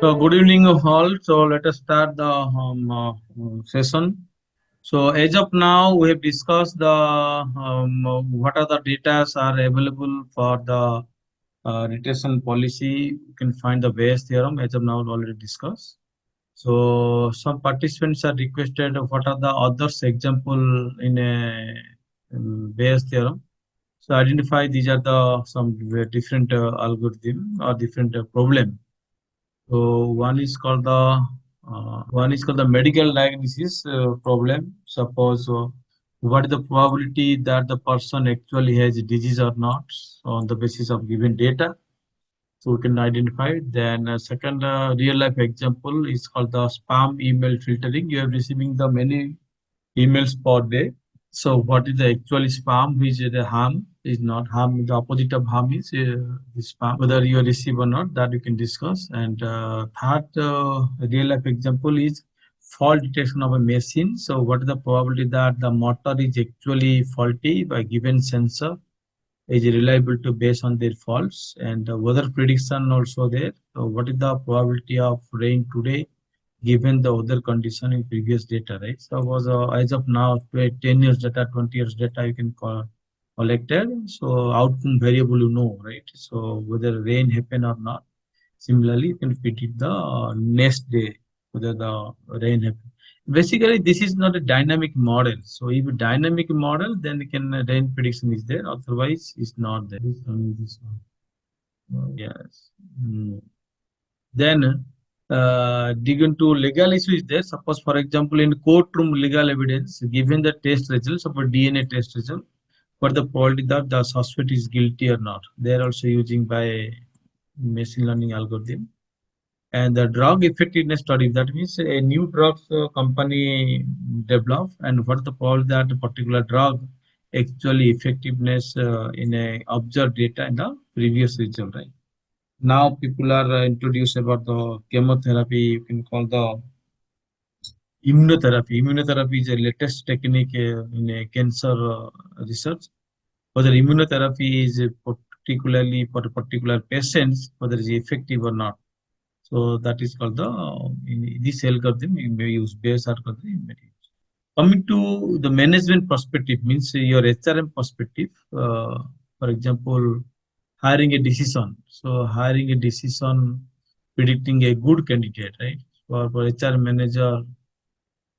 So good evening all. So let us start the session. So as of now, we have discussed the what are the data are available for the retention policy. You can find the Bayes theorem as of now already discussed. So some participants are requested what are the others example in a Bayes theorem. So identify these are the some different algorithm or different problem. So one is called the medical diagnosis problem. Suppose what is the probability that the person actually has disease or not, so on the basis of given data. So we can identify it. Then second real life example is called the spam email filtering. You are receiving the many emails per day. So what is the actual spam, which is the harm, is not harm. The opposite of harm is the spam. Whether you receive or not, that you can discuss. And third real life example is fault detection of a machine. So what is the probability that the motor is actually faulty by given sensor is reliable to based on their faults, and weather prediction also there. So what is the probability of rain today given the other condition in previous data, right? So was as of now 10 years data, 20 years data you can collected. So outcome variable you know, right? So whether rain happen or not. Similarly, you can predict the next day whether the rain happen. Basically, this is not a dynamic model. So if a dynamic model, then you can rain prediction is there. Otherwise, it's not there. This one. Yes. Then dig into legal issue is there. Suppose, for example, in courtroom legal evidence, given the test results of a DNA test result, but the probability that the suspect is guilty or not, they are also using by machine learning algorithm. And the drug effectiveness study, that means a new drugs company develop, and what the probability that a particular drug actually effectiveness in a observed data in the previous result, right? Now people are introduced about the chemotherapy. You can call the immunotherapy. Immunotherapy is a latest technique in a cancer research. Whether immunotherapy is particularly for particular patients, whether it is effective or not. So that is called the in this algorithm you may use Bayes algorithm. You may use. Coming to the management perspective, means your HRM perspective. For example, hiring a decision. So hiring a decision, predicting a good candidate, right? For HR manager,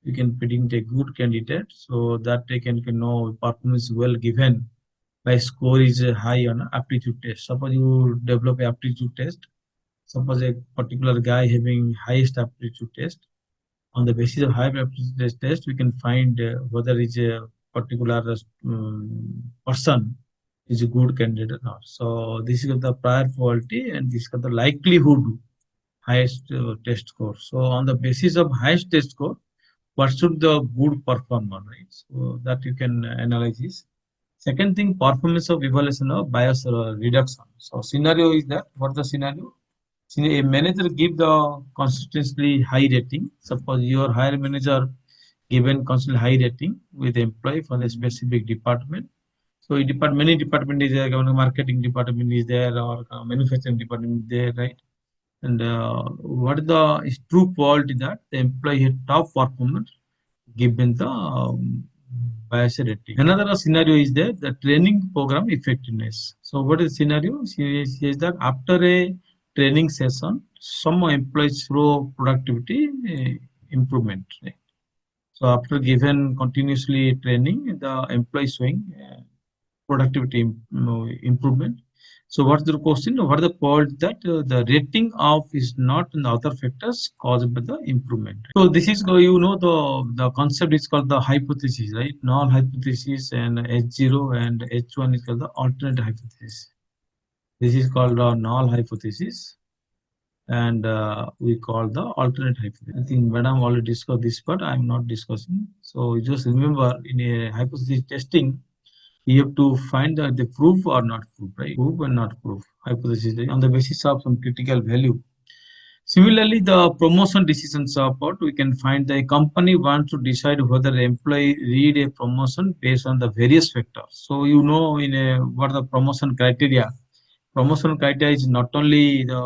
you can predict a good candidate, so that they can know performance well given by score is high on aptitude test. Suppose you develop a aptitude test. Suppose a particular guy having highest aptitude test. On the basis of high aptitude test, we can find whether is a particular person is a good candidate or not. So this is the prior quality, and this is the likelihood highest test score. So on the basis of highest test score, what should the good performer, right? So that you can analyze this. Second thing, performance of evaluation of bias reduction. So scenario is that what the scenario? A manager give the consistently high rating. Suppose your higher manager given constantly high rating with the employee from a specific department. So many department is there, marketing department is there, or manufacturing department is there, right? And what is the is true quality that the employee had top performance given the bias rating. Another scenario is there, the training program effectiveness. So what is the scenario? She says that after a training session, some employees show productivity improvement. Right? So after given continuously training, the employee showing productivity improvement. So what's the question? What are the point that the rating of is not in the other factors caused by the improvement. So this is you know the concept is called the hypothesis, right? Null hypothesis, and H0 and H1 is called the alternate hypothesis. This is called a null hypothesis, and we call the alternate hypothesis. I think Madam already discussed this, but I'm not discussing. So you just remember in a hypothesis testing, you have to find that the proof or not proof, right? Proof and not proof. Hypothesis on the basis of some critical value. Similarly, the promotion decision support, we can find the company wants to decide whether the employee read a promotion based on the various factors. So you know in a what are the promotion criteria. promotion criteria is not only the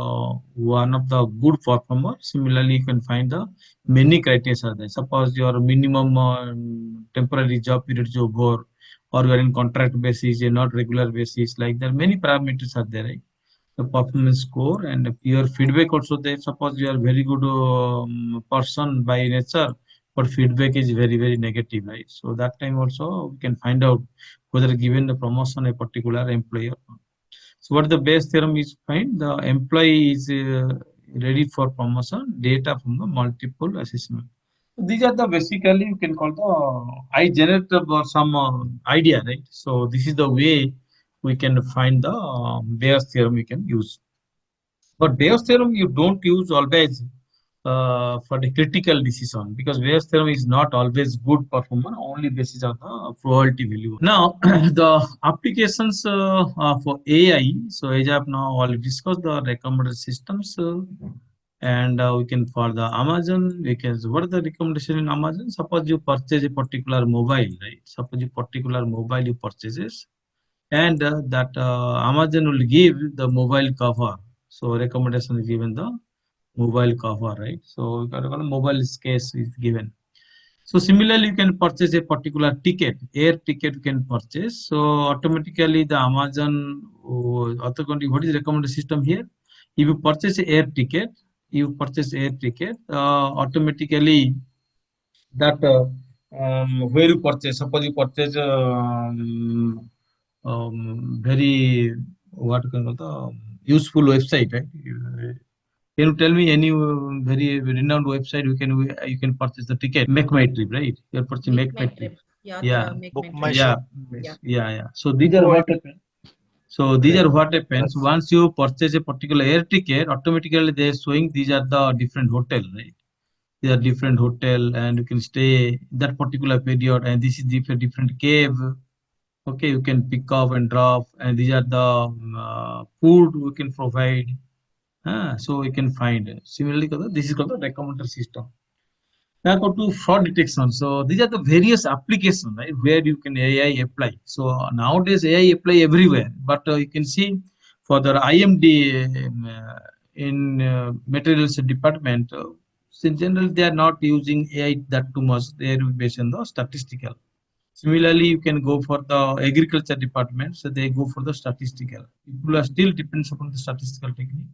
one of the good performer. Similarly, you can find the many criteria are there. Suppose your minimum temporary job period is over, or you are in contract basis, a not regular basis. Like there, many parameters are there. Right? The performance score and your feedback also there. Suppose you are very good person by nature, but feedback is very negative, right? So that time also we can find out whether given the promotion a particular employer. So what the base theorem is find the employee is ready for promotion data from the multiple assessment. These are the basically you can call the I generate some idea, right? So this is the way we can find the Bayes theorem we can use. But Bayes theorem you don't use always for the critical decision because Bayes theorem is not always good performer only basis of the probability value. Now the applications for AI. So as I have now already discussed the recommended systems and we can for the Amazon we can what are the recommendation in Amazon? Suppose you purchase a particular mobile, right? Suppose you particular mobile you purchases and that Amazon will give the mobile cover. So recommendation is given the mobile cover, right? So you got a mobile case is given. So similarly, you can purchase a particular ticket, air ticket you can purchase. So automatically the Amazon, what is recommended system here? If you purchase a air ticket, automatically that where you purchase, suppose you purchase very what you can call the useful website, right? Can you tell me any very renowned website you can purchase the ticket? Make my trip, right? You're purchasing Make make my my trip. trip. Yeah, Yatra, make Book my my trip. yeah, show. Yeah. yeah. So these are what happens. So these are what happens Yes. once you purchase a particular air ticket. Automatically they are showing these are the different hotel, right? These are different hotel, and you can stay that particular period. And this is different cave. Okay, you can pick up and drop, and these are the food we can provide. So we can find similarly this is called the recommender system. Now go to fraud detection. So these are the various applications, right, where you can AI apply. So nowadays AI apply everywhere, but you can see for the IMD in materials department, in general they are not using AI that too much. They are based on the statistical. Similarly, you can go for the agriculture department, so they go for the statistical. People are still depends upon the statistical technique.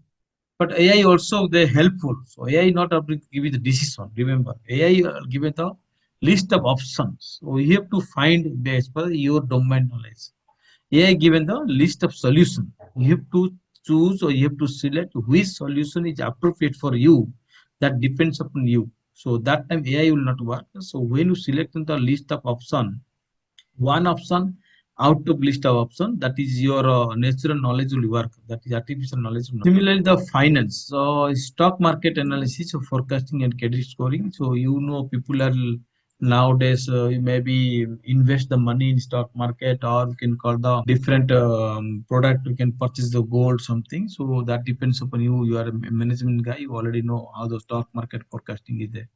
But AI also they helpful. So AI not able to give you the decision. Remember, AI give you the list of options. So you have to find based per your domain knowledge. AI given the list of solution. You have to choose or you have to select which solution is appropriate for you. That depends upon you. So that time AI will not work. So when you select the list of option, one option out of list of option that is your natural knowledge will work, that is artificial knowledge will not. Similarly the finance, so stock market analysis of forecasting and credit scoring. So people are nowadays you maybe invest the money in stock market or you can call the different product, you can purchase the gold something. So that depends upon you. You are a management guy, you already know how the stock market forecasting is there.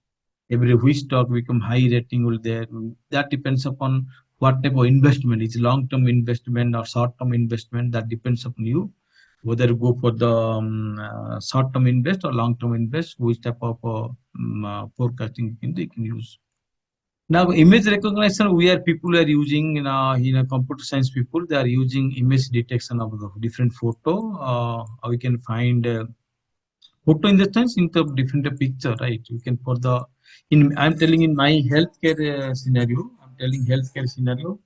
Every which stock become high rating will there. That depends upon what type of investment. It's long-term investment or short-term investment. That depends upon you whether you go for the short-term invest or long-term invest. Which type of forecasting you can use. Now, image recognition, where people are using in a computer science people, they are using image detection of the different photo. We can find photo in the sense in the different picture, right? You can for the in I'm telling in my healthcare scenario. I'm telling healthcare scenario.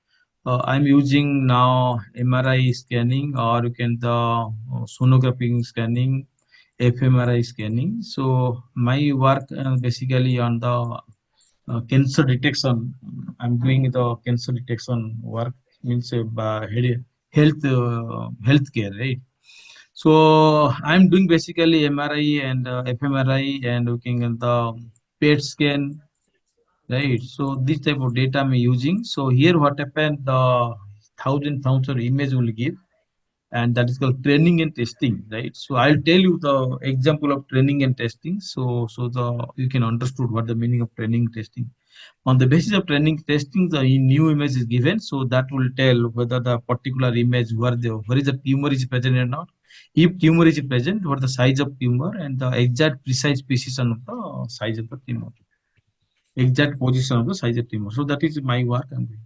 I'm using now MRI scanning or you can the sonography scanning, fMRI scanning. So my work basically on the cancer detection. I'm doing the cancer detection work means healthcare, right? So I'm doing basically MRI and fMRI and looking at the PET scan, right? So this type of data I'm using. So here what happened, the thousand image will give, and that is called training and testing, right? So I'll tell you the example of training and testing. So the you can understood what the meaning of training and testing. On the basis of training testing, the new image is given, so that will tell whether the particular image where is the tumor is present or not. If tumor is present, what the size of tumor and the exact precise precision of the size of the tumor, exact position of the size of tumor. So that is my work I'm doing.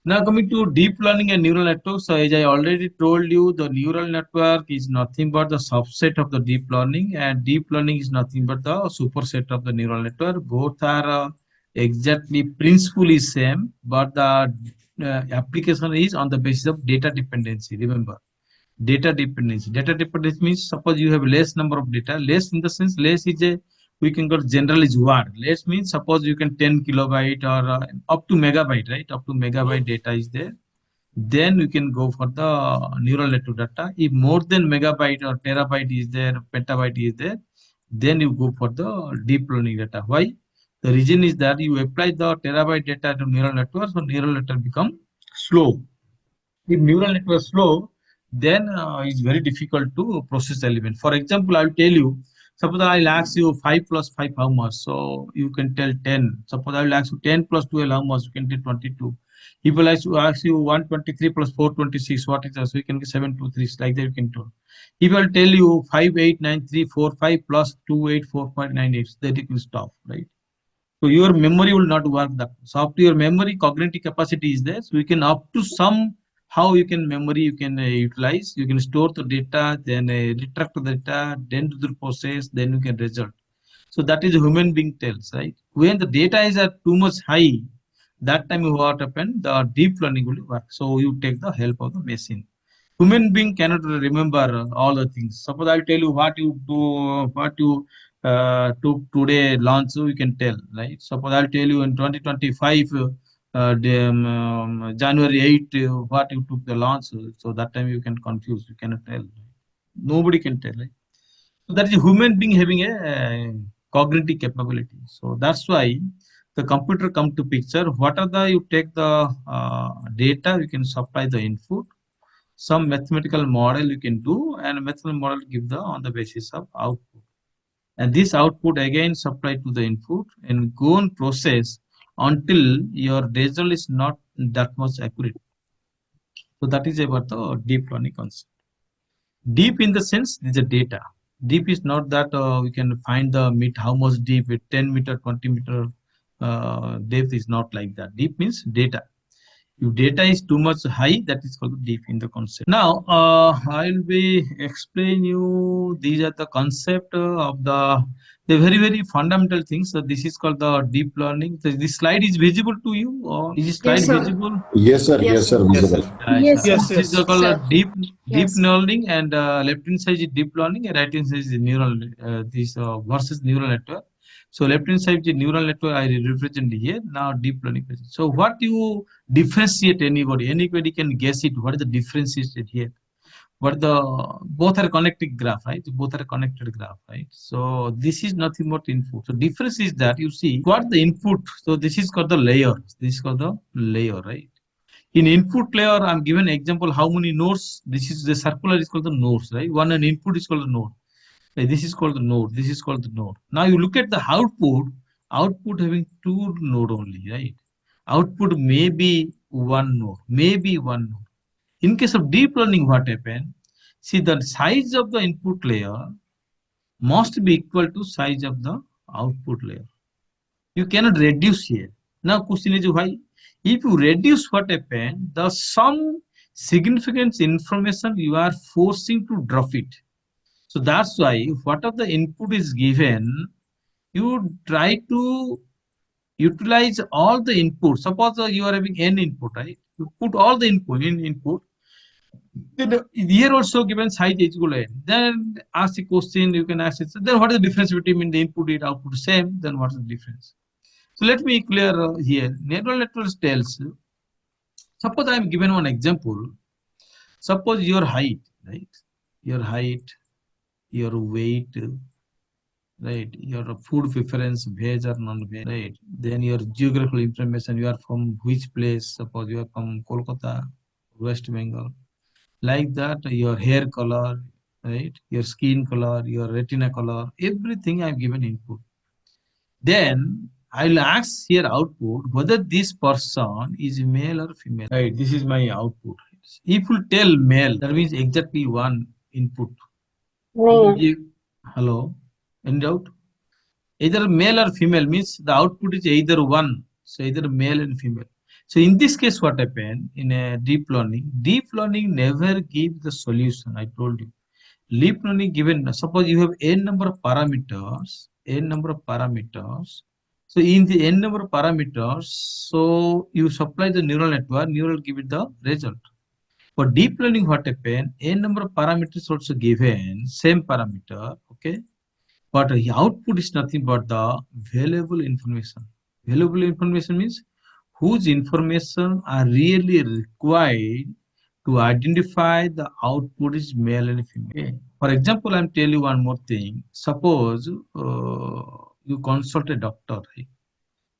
Now coming to deep learning and neural networks, so as I already told you, the neural network is nothing but the subset of the deep learning, and deep learning is nothing but the superset of the neural network. Both are exactly principally same, but the application is on the basis of data dependency. Remember, data dependency. Data dependency means suppose you have less number of data, less in the sense less is a we can call general is word. Less means suppose you can 10 kilobyte or up to megabyte, right? Up to megabyte data is there. Then you can go for the neural network data. If more than megabyte or terabyte is there, petabyte is there, then you go for the deep learning data. Why? The reason is that you apply the terabyte data to neural network, so neural network become slow. If neural network is slow, then it's very difficult to process element. For example, I'll tell you, suppose I'll ask you 5 plus 5 how much, so you can tell 10. Suppose I will ask you 10 plus 12 how much, you can tell 22. If I ask you 123 plus 426, what is that? So you can get 723, like that you can tell. If I'll tell you 58934 plus 284598, then it will stop, right? So your memory will not work that. So up to your memory, cognitive capacity is there. So you can up to some how you can memory you can utilize. You can store the data, then retract the data, then do the process, then you can result. So that is a human being tells, right? When the data is at too much high, that time what happened? The deep learning will work. So you take the help of the machine. Human being cannot remember all the things. Suppose I'll tell you what you do, what you took today lunch, so you can tell, right? Suppose I'll tell you in 2025, January 8, what you took the lunch, so that time you can confuse, you cannot tell. Nobody can tell, right? So that is a human being having a cognitive capability. So that's why the computer come to picture. What are the you take the data, you can supply the input, some mathematical model you can do, and mathematical model give the on the basis of output, and this output again supply to the input and go on process until your result is not that much accurate. So that is about the deep learning concept. Deep in the sense is the data. Deep is not that we can find the meet how much deep with 10 meter 20 meter depth is not like that. Deep means data. If data is too much high, that is called deep in the concept. Now, I'll be explain you these are the concept of the very very fundamental things. So this is called the deep learning. So this slide is visible to you, or is this slide Yes, sir. visible? Yes, sir. Yes, Yes, sir. sir. Yes, Visible. sir. Yes, sir. Yes, This is yes. called a deep Yes. learning, and left hand side is deep learning, and right hand side is neural this versus neural network. So left hand side is neural network I represent here. Now deep learning. So what you differentiate anybody? Anybody can guess it. What is the differentiation here? But the both are connected graph, right? Both are connected graph, right? So this is nothing but input. So difference is that you see what the input. So this is called the layer. This is called the layer, right? In input layer, I'm given example how many nodes. This is the circular is called the nodes, right? One an input is called the node. Like this is called the node. This is called the node. Now you look at the output. Output having two node only, right? Output may be one node, maybe one node. In case of deep learning, what happened? See the size of the input layer must be equal to size of the output layer. You cannot reduce here. Now question is why? If you reduce what happened, the some significant information you are forcing to drop it. So that's why whatever the input is given, you try to utilize all the input. Suppose you are having n input, right? You put all the input in input. Then here also given size is equal to n. Then ask the question, you can ask it. So then what is the difference between the input and output same? Then what is the difference? So let me clear here. Neural networks tells, suppose I am given one example. Suppose your height, right? Your height, your weight, right? Your food preference, veg or non-veg, right? Then your geographical information, you are from which place? Suppose you are from Kolkata, West Bengal. Like that, your hair color, right? Your skin color, your retina color, everything I have given input. Then I'll ask here output whether this person is male or female. Right, this is my output. If you tell male, that means exactly one. input. नहीं. Hello, any doubt? Either male or female means the output is either one, so either male and female. So in this case, what happened in a deep learning? Deep learning never gives the solution. I told you. Deep learning given, suppose you have n number of parameters, n number of parameters. So in the n number of parameters, so you supply the neural network, neural give it the result. For deep learning, what happened? N number of parameters also given, same parameter, okay? But the output is nothing but the valuable information. Valuable information means whose information are really required to identify the output is male and female. Okay. For example, I'm tell you one more thing. Suppose you consult a doctor, right?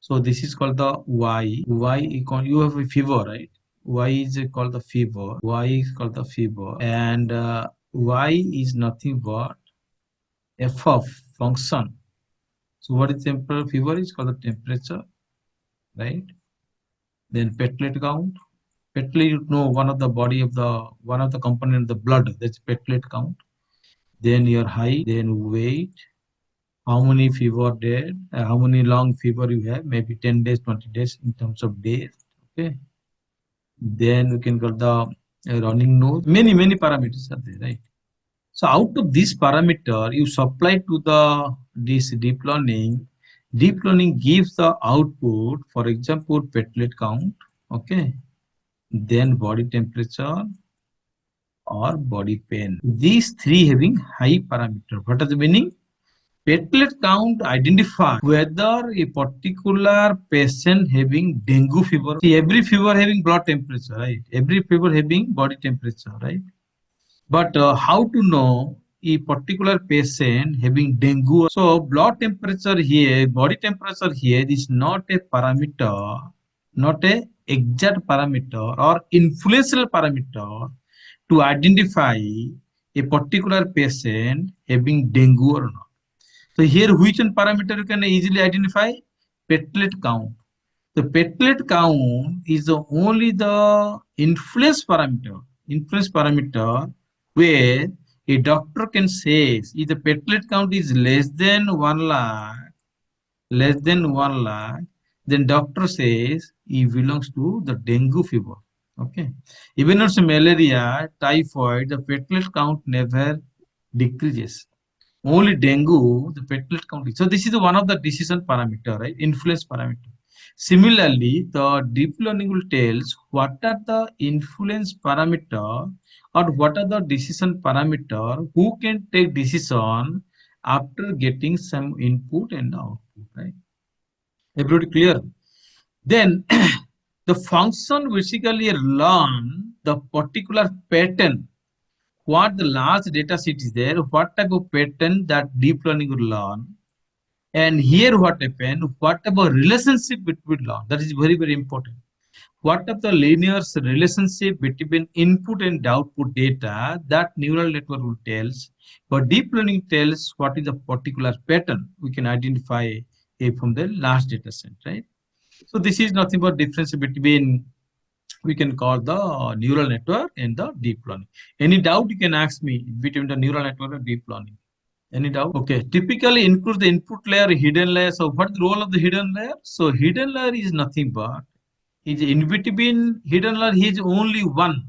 So this is called the Y. You have a fever, right? Y is called the fever. Y is called the fever, and Y is nothing but f of function. So what is temperature? Fever is called the temperature, right? Then platelet count. Platelet, you know, one of the component of the blood. That's platelet count. Then your height, then weight, how many fever days, how many long fever you have, maybe 10 days, 20 days in terms of days. Okay. Then we can call the running nose. Many parameters are there, right? So out of this parameter, you supply to the this deep learning. Deep learning gives the output, for example, platelet count, okay, then body temperature or body pain. These three having high parameter. What is the meaning? Platelet count identify whether a particular patient having dengue fever. See, every fever having blood temperature, right? Every fever having body temperature, right? But how to know a particular patient having dengue? So blood temperature here, body temperature here is not a parameter, not a exact parameter or influential parameter to identify a particular patient having dengue or not. So here which one parameter you can easily identify? Platelet count. The platelet count is only the influence parameter where a doctor can say if the platelet count is less than 1 lakh, then doctor says he belongs to the dengue fever. Okay. Even if it's malaria, typhoid, the platelet count never decreases. Only dengue, the platelet count. So this is one of the decision parameter, right? Influence parameter. Similarly, the deep learning will tells what are the influence parameter or what are the decision parameter who can take decision after getting some input and output, right? Everybody clear? Then the function basically learn the particular pattern what the large data set is there, what type of pattern that deep learning will learn. And here what happened, what about relationship between learn? That is very important. What are the linear relationship between input and output data that neural network will tells, but deep learning tells what is the particular pattern we can identify from the large data set, right? So this is nothing but difference between we can call the neural network and the deep learning. Any doubt you can ask me between the neural network and deep learning. Any doubt? Okay. Typically includes the input layer, hidden layer. So what's the role of the hidden layer? So hidden layer is nothing but is in between hidden layer. He is only one.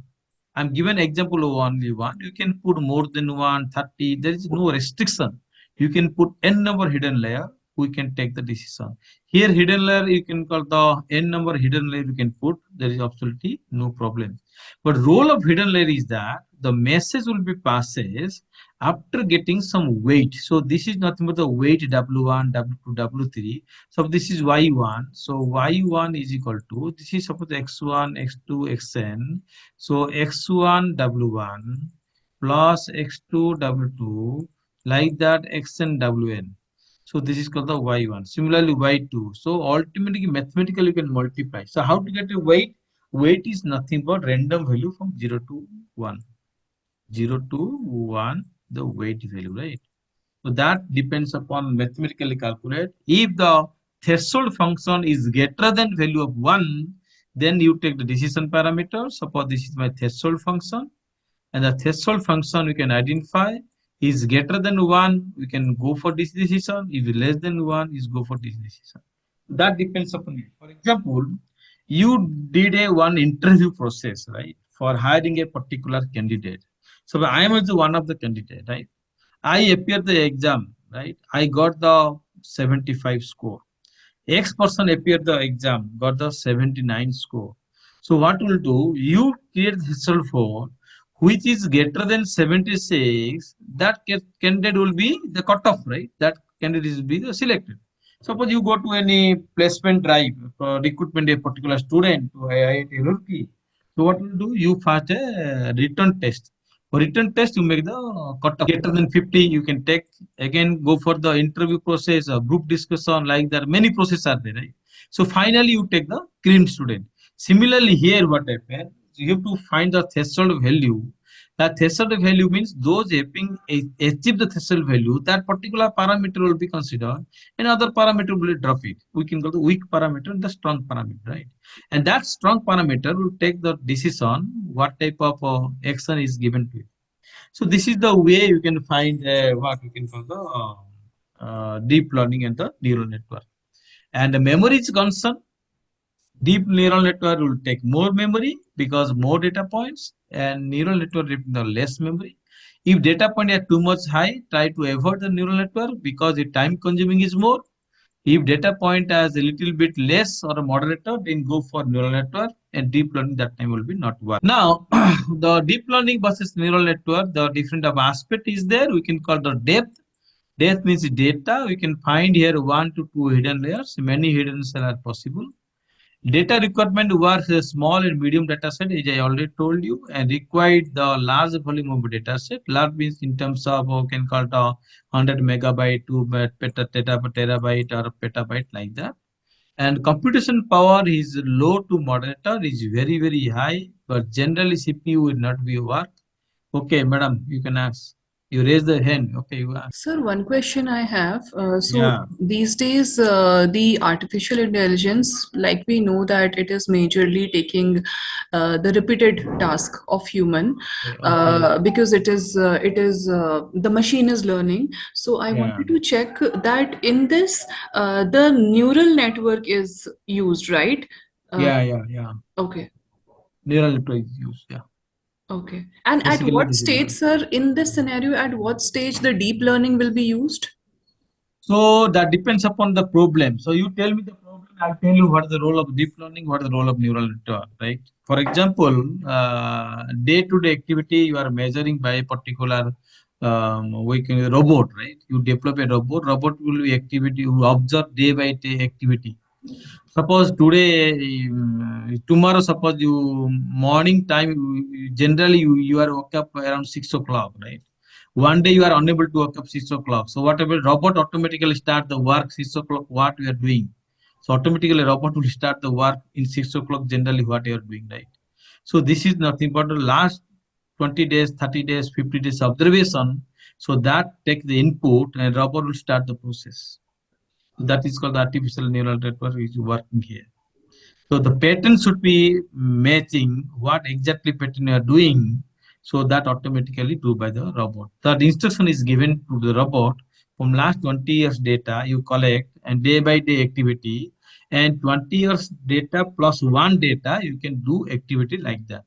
I'm given example of only one. You can put more than 130. There is no restriction. You can put n number hidden layer. We can take the decision. Here hidden layer you can call the n number hidden layer you can put. There is absolutely no problem. But role of hidden layer is that the message will be passes after getting some weight. So this is nothing but the weight W1, W2, W3. So this is Y1. So Y1 is equal to, this is suppose X1, X2, Xn. So X1 W1 plus X2 W2 like that Xn Wn. So this is called the Y1. Similarly Y2. So ultimately mathematically you can multiply. So how to get a weight? Weight is nothing but random value from 0 to 1. 0 to 1 the weight value, right? So that depends upon mathematically calculate. If the threshold function is greater than value of 1, then you take the decision parameter. Suppose this is my threshold function. and the threshold function we can identify is greater than 1, we can go for this decision. If less than 1, is go for this decision. That depends upon you. For example, you did a one interview process, right, for hiring a particular candidate. So I am also one of the candidate, right? I appeared the exam, right? I got the 75 score. X person appeared the exam, got the 79 score. So what will do? You create result for which is greater than 76, that candidate will be the cutoff, right? That candidate will be the selected. Suppose you go to any placement drive for recruitment a particular student to IIT Roorkee. So what will do? You first a written test. For written test, you make the cutoff greater than 50. You can take again go for the interview process, a group discussion, like that. Many processes are there, right? So finally, you take the clean student. Similarly, here what happens? You have to find the threshold value. That threshold value means those having achieved the threshold value, that particular parameter will be considered, and other parameter will drop it. We can go the weak parameter and the strong parameter, right? And that strong parameter will take the decision what type of action is given to it. So this is the way you can find what we can call the deep learning and the neural network. And the memory is concerned, deep neural network will take more memory because more data points, and neural network will the less memory. If data point are too much high, try to avoid the neural network because the time consuming is more. If data point has a little bit less or a moderator, then go for neural network, and deep learning that time will be not work. Now, the deep learning versus neural network, the different of aspect is there. We can call the depth. Depth means data. We can find here 1 to 2 hidden layers. Many hidden layers are possible. Data requirement was a small and medium data set, as I already told you, and required the large volume of data set. Large means in terms of can call it 100 megabyte to terabyte or petabyte, like that. And computation power is low to moderator, is very, very high, but generally CPU will not be work. Okay, madam, you can ask. You raise the hand. Okay, you ask. Sir, one question I have. So Yeah. these days, the artificial intelligence, like we know that it is majorly taking the repeated task of human, Okay. because the machine is learning. So I Yeah. wanted to check that in this, the neural network is used, right? Uh, Yeah. Yeah. Yeah. okay. Neural network is used. Yeah. Okay. And at Basically, what this is stage, the. sir, in this scenario, at what stage the deep learning will be used? So that depends upon the problem. So you tell me the problem, I'll tell you what is the role of deep learning, what is the role of neural network, right? For example, day-to-day activity you are measuring by a particular working robot, right? You develop a robot. Robot will be activity. You observe day by day activity. Suppose today, tomorrow, suppose you morning time, generally you are woke up around 6 o'clock, right? One day you are unable to wake up 6 o'clock. So whatever robot automatically start the work 6 o'clock, what we are doing. So automatically robot will start the work in 6 o'clock, generally what you are doing, right? So this is nothing but the last 20 days, 30 days, 50 days observation. So that take the input and robot will start the process. That is called artificial neural network is working here. So the pattern should be matching what exactly pattern you are doing, so that automatically do by the robot. That instruction is given to the robot from last 20 years data you collect and day by day activity, and 20 years data plus one data you can do activity like that.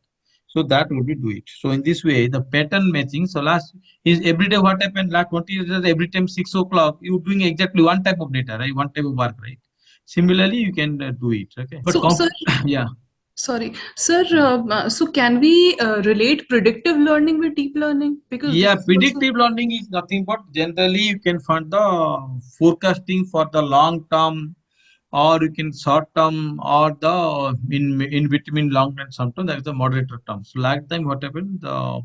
So that will be do it. So in this way, the pattern matching. So last is every day what happened last 20 years, every time 6 o'clock, you doing exactly one type of data, right? One type of work, right? Similarly, you can do it. Okay. But So, sir, yeah. sorry, sir, so can we relate predictive learning with deep learning? Because this Yeah, is also. predictive learning is nothing but generally you can find the forecasting for the long term, or you can short term, or the in between long term, sometimes that is the moderator term. So last time what happened, the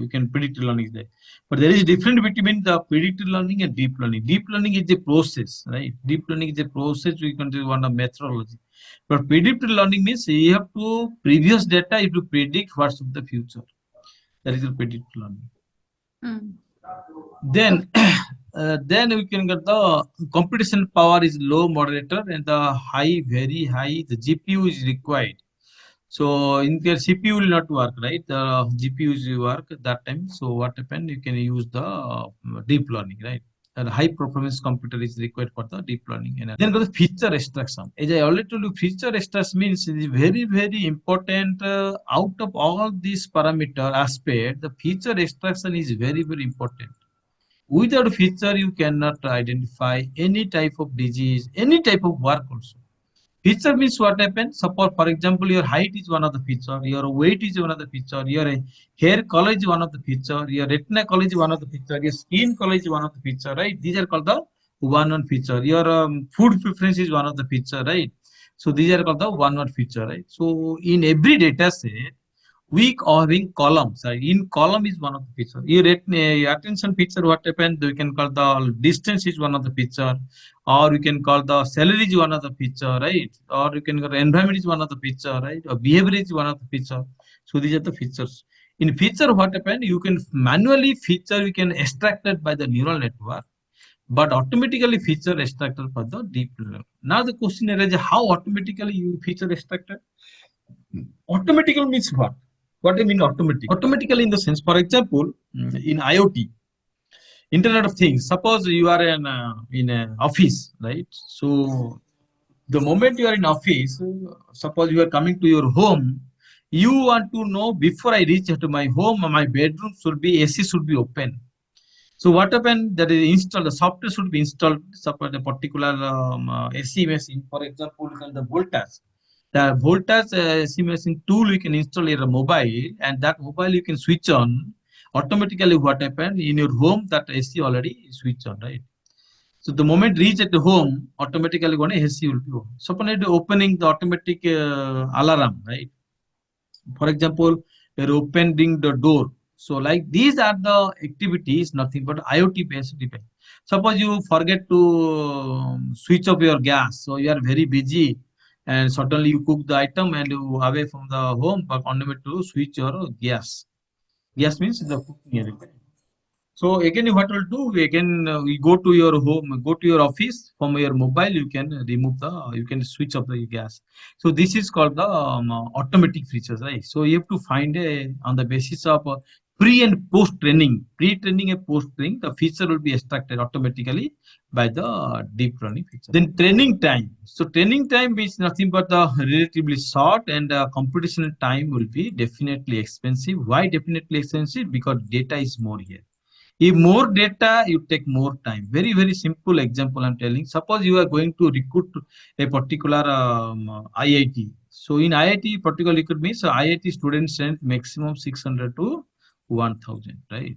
you can predict learning is there, but there is difference between the predictive learning and deep learning. Deep learning is a process, right? Deep learning is a process. We can do one of methodology, but predictive learning means you have to previous data you have to predict what's of the future. That is the predictive learning. Hmm. Then, then we can get the computation power is low moderator and the high, very high, the GPU is required. So in their CPU will not work, right? The GPUs will work at that time. So what happened? You can use the deep learning, right? And high performance computer is required for the deep learning. And then go to feature extraction. As I already told you, feature extraction means it is very, very important. Out of all these parameter aspect, the feature extraction is very, very important. Without feature, you cannot identify any type of disease, any type of work also. Feature means what happens? Suppose, for example, your height is one of the feature, your weight is one of the feature, your hair color is one of the feature, your retina color is one of the feature, your skin color is one of the feature, right? These are called the one feature. Your food preference is one of the feature, right? So these are called the one feature, right? So in every data set, weak or in columns. In column is one of the feature. Your attention feature, what happened? We can call the distance is one of the feature, or you can call the salary is one of the feature, right? Or you can call the environment is one of the feature, right? Or behavior is one of the feature. So these are the features. In feature, what happened? You can manually feature, you can extract it by the neural network, but automatically feature extracted for the deep neural. Now the question is how automatically you feature extracted? Automatical means what? What do you mean automatic? Automatically in the sense, for example, in IoT, Internet of Things. Suppose you are in an office, right? So the moment you are in office, suppose you are coming to your home, you want to know before I reach to my home, my bedroom should be AC should be open. So what happened? That is installed. The software should be installed. Suppose a particular AC machine, for example, the voltage. The voltage AC machine tool you can install in a mobile, and that mobile you can switch on. Automatically, what happened in your home? That AC already switch on, right? So the moment reach at the home, automatically going AC will be on. Suppose opening the automatic alarm, right? For example, you're opening the door. So like these are the activities, nothing but IoT based depend. Suppose you forget to switch off your gas, so you are very busy, and suddenly you cook the item and you away from the home, but only to switch your gas. Gas means the cooking area. So again, what will do? Again, we go to your home, go to your office from your mobile. You can remove the, you can switch off the gas. So this is called the automatic features, right? So you have to find a on the basis of pre and post training, pre-training and post-training, the feature will be extracted automatically by the deep learning feature. Then training time. So training time is nothing but the relatively short, and computational time will be definitely expensive. Why definitely expensive? Because data is more here. If more data, you take more time. Very, very simple example I'm telling. Suppose you are going to recruit a particular IIT. So in IIT, particular recruit means IIT students send maximum 600 to 1000, right?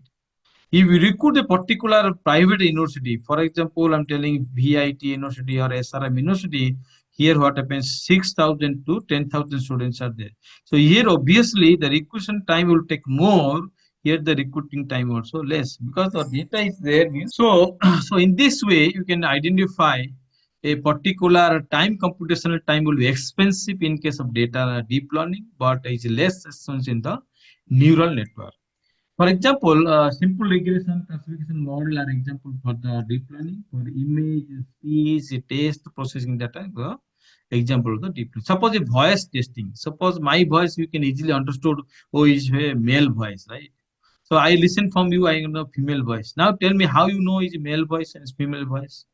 If you recruit a particular private university, for example, I'm telling VIT University or SRM University, here what happens, 6,000 to 10,000 students are there. So here obviously the recruitment time will take more, here the recruiting time also less, because the data is there. So, so in this way, you can identify a particular time, computational time will be expensive in case of data deep learning, but is less expensive in the neural network. For example, simple regression classification model are example for the deep learning. For image, speech, taste processing data, the example of the deep learning. Suppose a voice testing. Suppose my voice you can easily understood. Oh, is a male voice, right? So I listen from you. I know female voice. Now tell me how you know is male voice and female voice.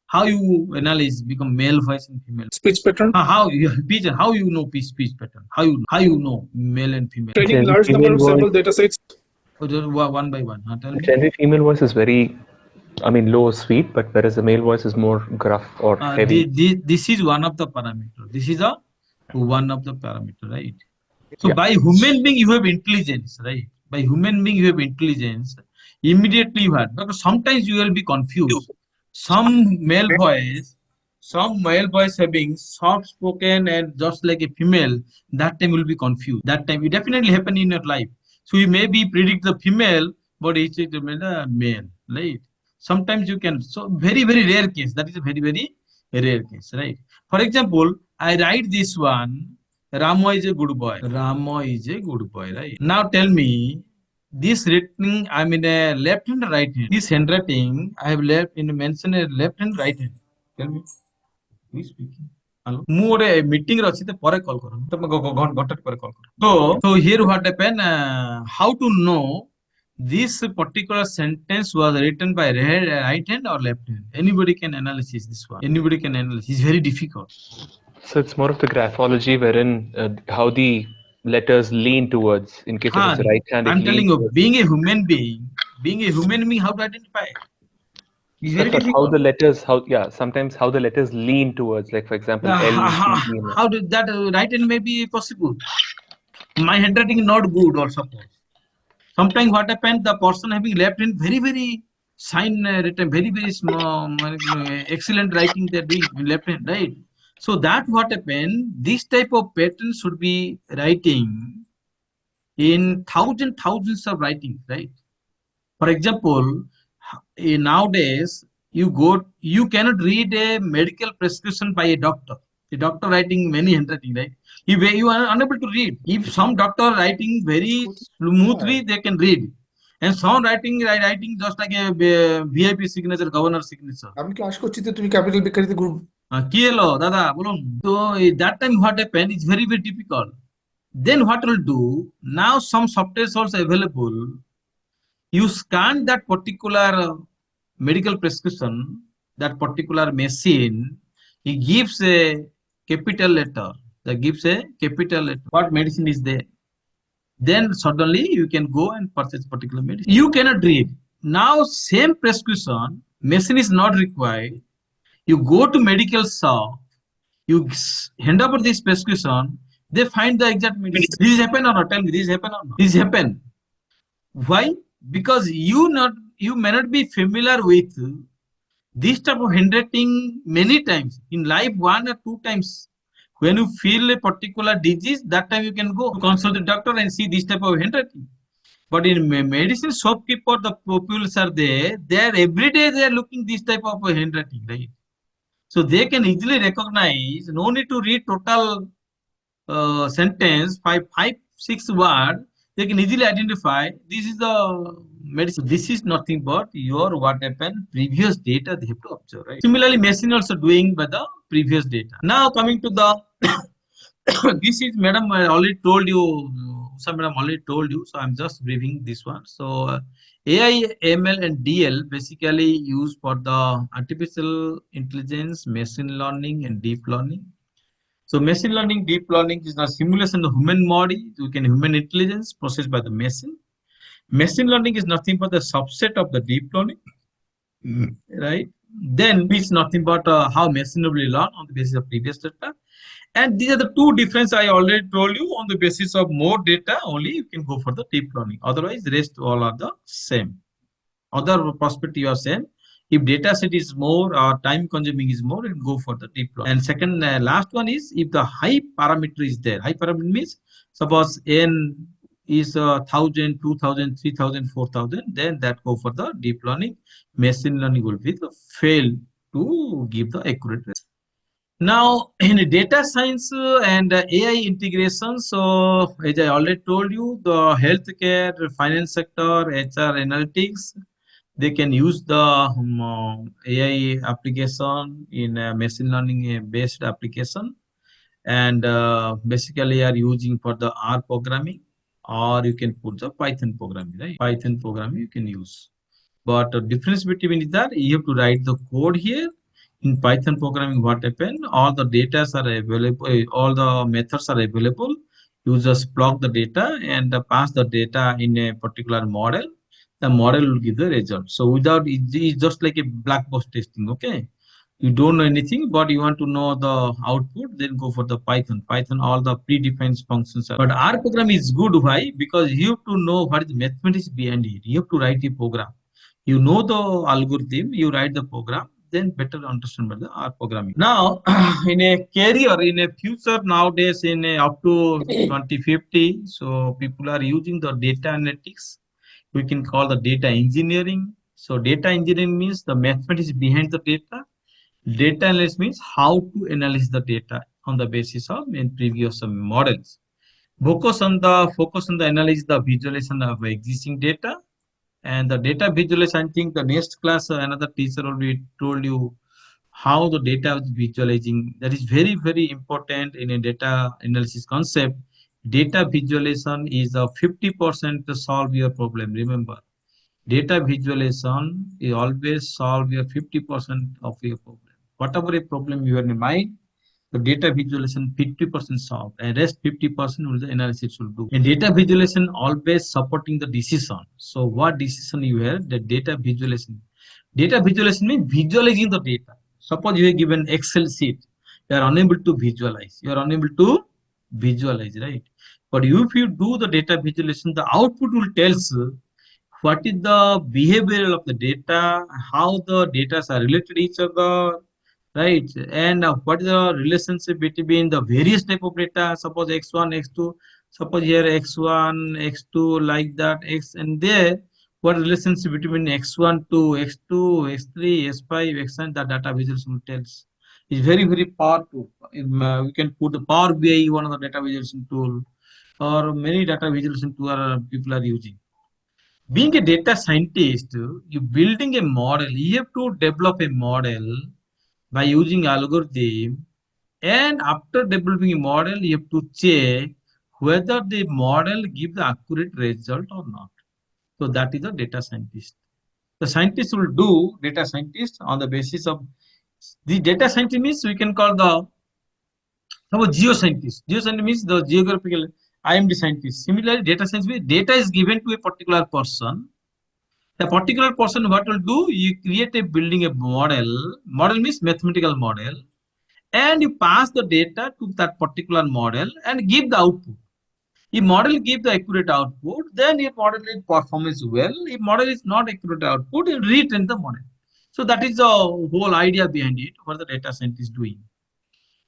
How you analyze become male voice and female. Speech pattern, How you pigeon? How you know speech pattern? How you know male and female? training Gen large number female of voice, sample data sets. Oh, just one by one. Tell me. Gen female voice is very, I mean, low, sweet, but whereas the male voice is more gruff or heavy. This is one of the parameter. This is a one of the parameter, right? So Yeah. by human being you have intelligence, right? By human being you have intelligence. Immediately you have, because sometimes you will be confused. Some male voice, some male voice having soft spoken and just like a female, that time will be confused. That time it definitely happen in your life. So you maybe predict the female, but it is the male, right? Sometimes you can, so very, very rare case. That is a very, very rare case, right? For example, I write this one, Rama is a good boy. Rama is a good boy, right? Now tell me, this written, I'm in a left hand or right hand? This handwriting, I have left in mention a left hand, right hand. Tell me, who is speaking? Hello. ମୁଁ ଗୋଟେ meeting ରେ ଅଛି ତ ପରେ call କର ତମେ ଘଣ୍ଟା ପରେ କଲ୍ କର so here what happened how to know this particular sentence was written by right hand or left hand. Anybody can analyze this one. Anybody can analyze. It's very difficult. So it's more of the graphology wherein how the letters lean towards. In case if it's right hand, I'm it telling leans you, towards. being a human being, how to identify? It's very That's what, how difficult. the letters, sometimes how the letters lean towards, like for example, L, T, E, and F. How did that right hand may be possible? My handwriting is not good or suppose. Sometimes what happens, the person having left hand very sign written, very small, excellent writing they're doing in left hand, right? So that what happened, this type of pattern should be writing in thousands of writings, right? For example, nowadays you cannot read a medical prescription by a doctor. The doctor writing many handwriting, right? You are unable to read. If some doctor writing very smoothly, they can read, and some writing just like a VIP signature, governor signature. আমি class করছি তো তুমি capital বেকারিতে group কি হলো দাদা বলুন তো that time what happened is very difficult. Then what will do, now some software also available. You scan that particular medical prescription, that particular machine, it gives a capital letter, that gives a capital letter, what medicine is there. Then suddenly you can go and purchase particular medicine. You cannot read. Now same prescription, machine is not required. You go to medical shop, you hand over this prescription, they find the exact medicine. This happen or not? Tell me, this happen or not? This happen. Why? Because you may not be familiar with this type of handwriting many times in life, 1 or 2 times. When you feel a particular disease, that time you can go consult the doctor and see this type of handwriting. But in medicine shopkeeper, the pupils are there. They are every day they are looking this type of handwriting, right? So they can easily recognize. No need to read total sentence, five, 6 words. They can easily identify this is the medicine. This is nothing but your what happened previous data they have to observe, right? Similarly, machine also doing by the previous data. Now coming to the this is madam, I already told you, some madam already told you, so I'm just briefing this one. So AI, ML, and DL basically used for the artificial intelligence, machine learning, and deep learning. So machine learning, deep learning is a simulation of human body, human intelligence processed by the machine. Machine learning is nothing but the subset of the deep learning, right? Then it's nothing but how machine will learn on the basis of previous data. And these are the two difference I already told you. On the basis of more data, only you can go for the deep learning. Otherwise, the rest all are the same. Other perspective are same. If data set is more or time consuming is more, you go for the deep learning. And second, last one is if the high parameter is there. High parameter means suppose n is 1,000, 2,000, 3,000, 4,000, then that go for the deep learning. Machine learning will be the fail to give the accurate result. Now in data science and AI integration, so as I already told you, the healthcare, finance sector, HR, analytics, they can use the AI application in machine learning based application, and basically are using for the R programming, or you can put the Python programming, right? Python programming you can use. But the difference between is that you have to write the code here. In Python programming, what happened? All the data are available, all the methods are available. You just plug the data and pass the data in a particular model. The model will give the result. So without it's just like a black box testing, okay? You don't know anything, but you want to know the output, then go for the Python. Python, all the predefined functions are. But R program is good. Why? Because you have to know what is the mathematics behind it. You have to write a program. You know the algorithm, you write the program, then better understand by the R programming. Now, in a career, in a future nowadays, in a up to 2050, so people are using the data analytics. We can call the data engineering. So data engineering means the mathematics behind the data. Data analysis means how to analyze the data on the basis of in previous models. Focus on the analysis, the visualization of existing data. And the data visualization, I think the next class, another teacher already told you how the data is visualizing. That is very, very important in a data analysis concept. Data visualization is a 50% to solve your problem. Remember, data visualization is always solve your 50% of your problem. Whatever a problem you have in mind, the data visualization 50% solved, and rest 50% will the analysis will do. And data visualization always supporting the decision. So what decision you have? The data visualization. Data visualization means visualizing the data. Suppose you are given Excel sheet, you are unable to visualize. You are unable to visualize, right? But if you do the data visualization, the output will tells what is the behavior of the data, how the data are related to each other, right? And what is the relationship between the various type of data? Suppose x1, x2, suppose here x1, x2 like that, x, and there what relationship between x1 to x2, x3, s5, xn, the data visualization tells. Is very, very powerful. We can put the Power BI, one of the data visualization tool, or many data visualization tool people are using. Being a data scientist, you building a model, you have to develop a model by using algorithm, and after developing a model you have to check whether the model gives the accurate result or not. So that is a data scientist. The scientist will do data scientist on the basis of the data scientist means we can call the geoscientist. Geoscientist means the geographical. I am the scientist. Similarly, data science means data is given to a particular person. The particular person what will do, you create a building a model. Model means mathematical model, and you pass the data to that particular model and give the output. If model give the accurate output, then your model is performs well. If model is not accurate output, you retrain the model. So that is the whole idea behind it, what the data scientist is doing.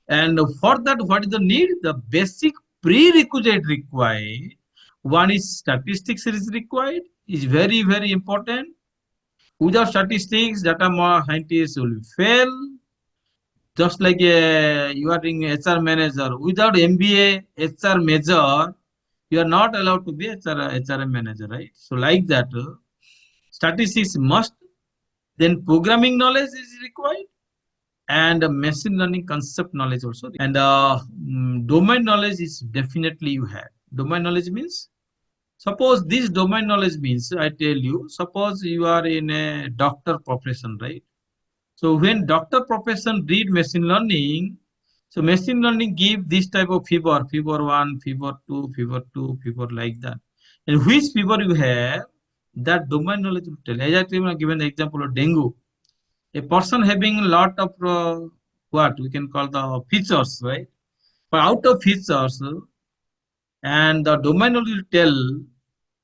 And for that, what is the need? The basic prerequisite required. One is statistics is required, is very, very important. Without statistics, data scientists will fail. Just like you are being HR manager, without MBA HR major, you are not allowed to be HRM manager, right? So like that, statistics must, then programming knowledge is required, and machine learning concept knowledge also. And domain knowledge is definitely you have. Domain knowledge means, suppose this domain knowledge means, I tell you, suppose you are in a doctor profession, right? So when doctor profession read machine learning, so machine learning give this type of fever, fever 1, fever 2, fever 2, fever like that. And which fever you have, that domain knowledge will tell. As I given the example of dengue, a person having a lot of what we can call the features, right? But out of features, and the domain knowledge will tell,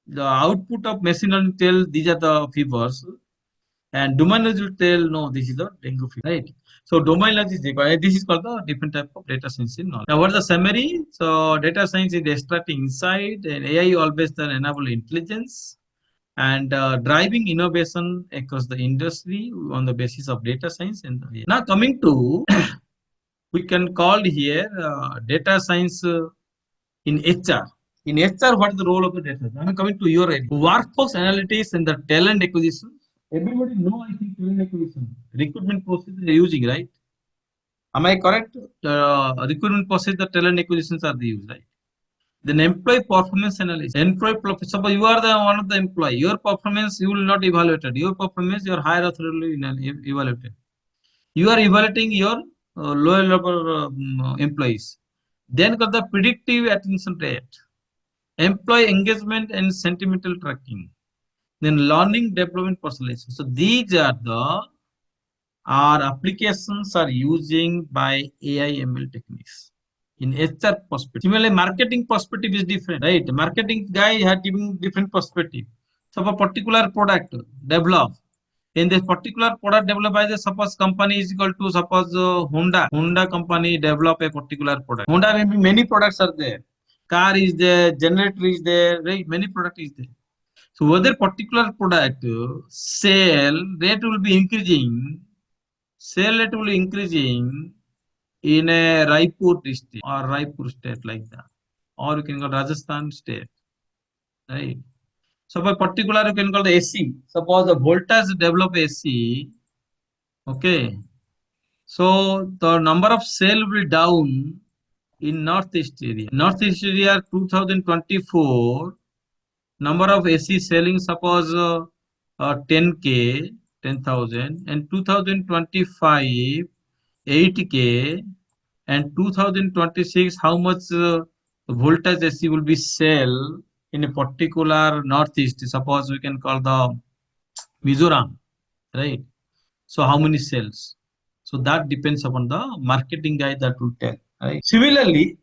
the output of machine learning tell these are the fevers, and domain knowledge will tell no, this is the dengue fever, right? So domain knowledge is required. This is called the different type of data science knowledge. Now what is the summary? So data science is extracting insight, and AI always then enable intelligence, and driving innovation across the industry on the basis of data science. And now coming to we can call here data science in HR. In HR, what is the role of the data? I'm coming to your area. Workforce analytics and the talent acquisition. Everybody know, I think, talent acquisition. Recruitment process they are using, right? Am I correct? Recruitment process, the talent acquisitions are used, right? Then employee performance analysis. Suppose you are the one of the employee, your performance you will not evaluated. Your performance, your higher authority will evaluated. You are evaluating your lower level employees. Then got the predictive attention rate, employee engagement and sentimental tracking, then learning development personalization. So these are the applications are using by AI ML techniques in HR perspective. Similarly, marketing perspective is different, right? Marketing guy had giving different perspective. So a particular product developed. In this particular product developed by the suppose company is equal to suppose Honda company develop a particular product. Honda maybe many products are there. Car is there, generator is there, right? Many product is there. So whether particular product sale rate will be increasing, sale rate will be increasing in a Raipur district or Raipur state like that, or you can go Rajasthan state, right? So by particular you can call the AC. Suppose the voltage develop AC, okay. So the number of cell will down in Northeast area. Northeast area 2024, number of AC selling suppose 10K, 10,000, and 2025, 8K, and 2026, how much voltage AC will be sell in a particular Northeast, suppose we can call the Mizoram, right? So how many cells? So that depends upon the marketing guy that will tell, right? Similarly,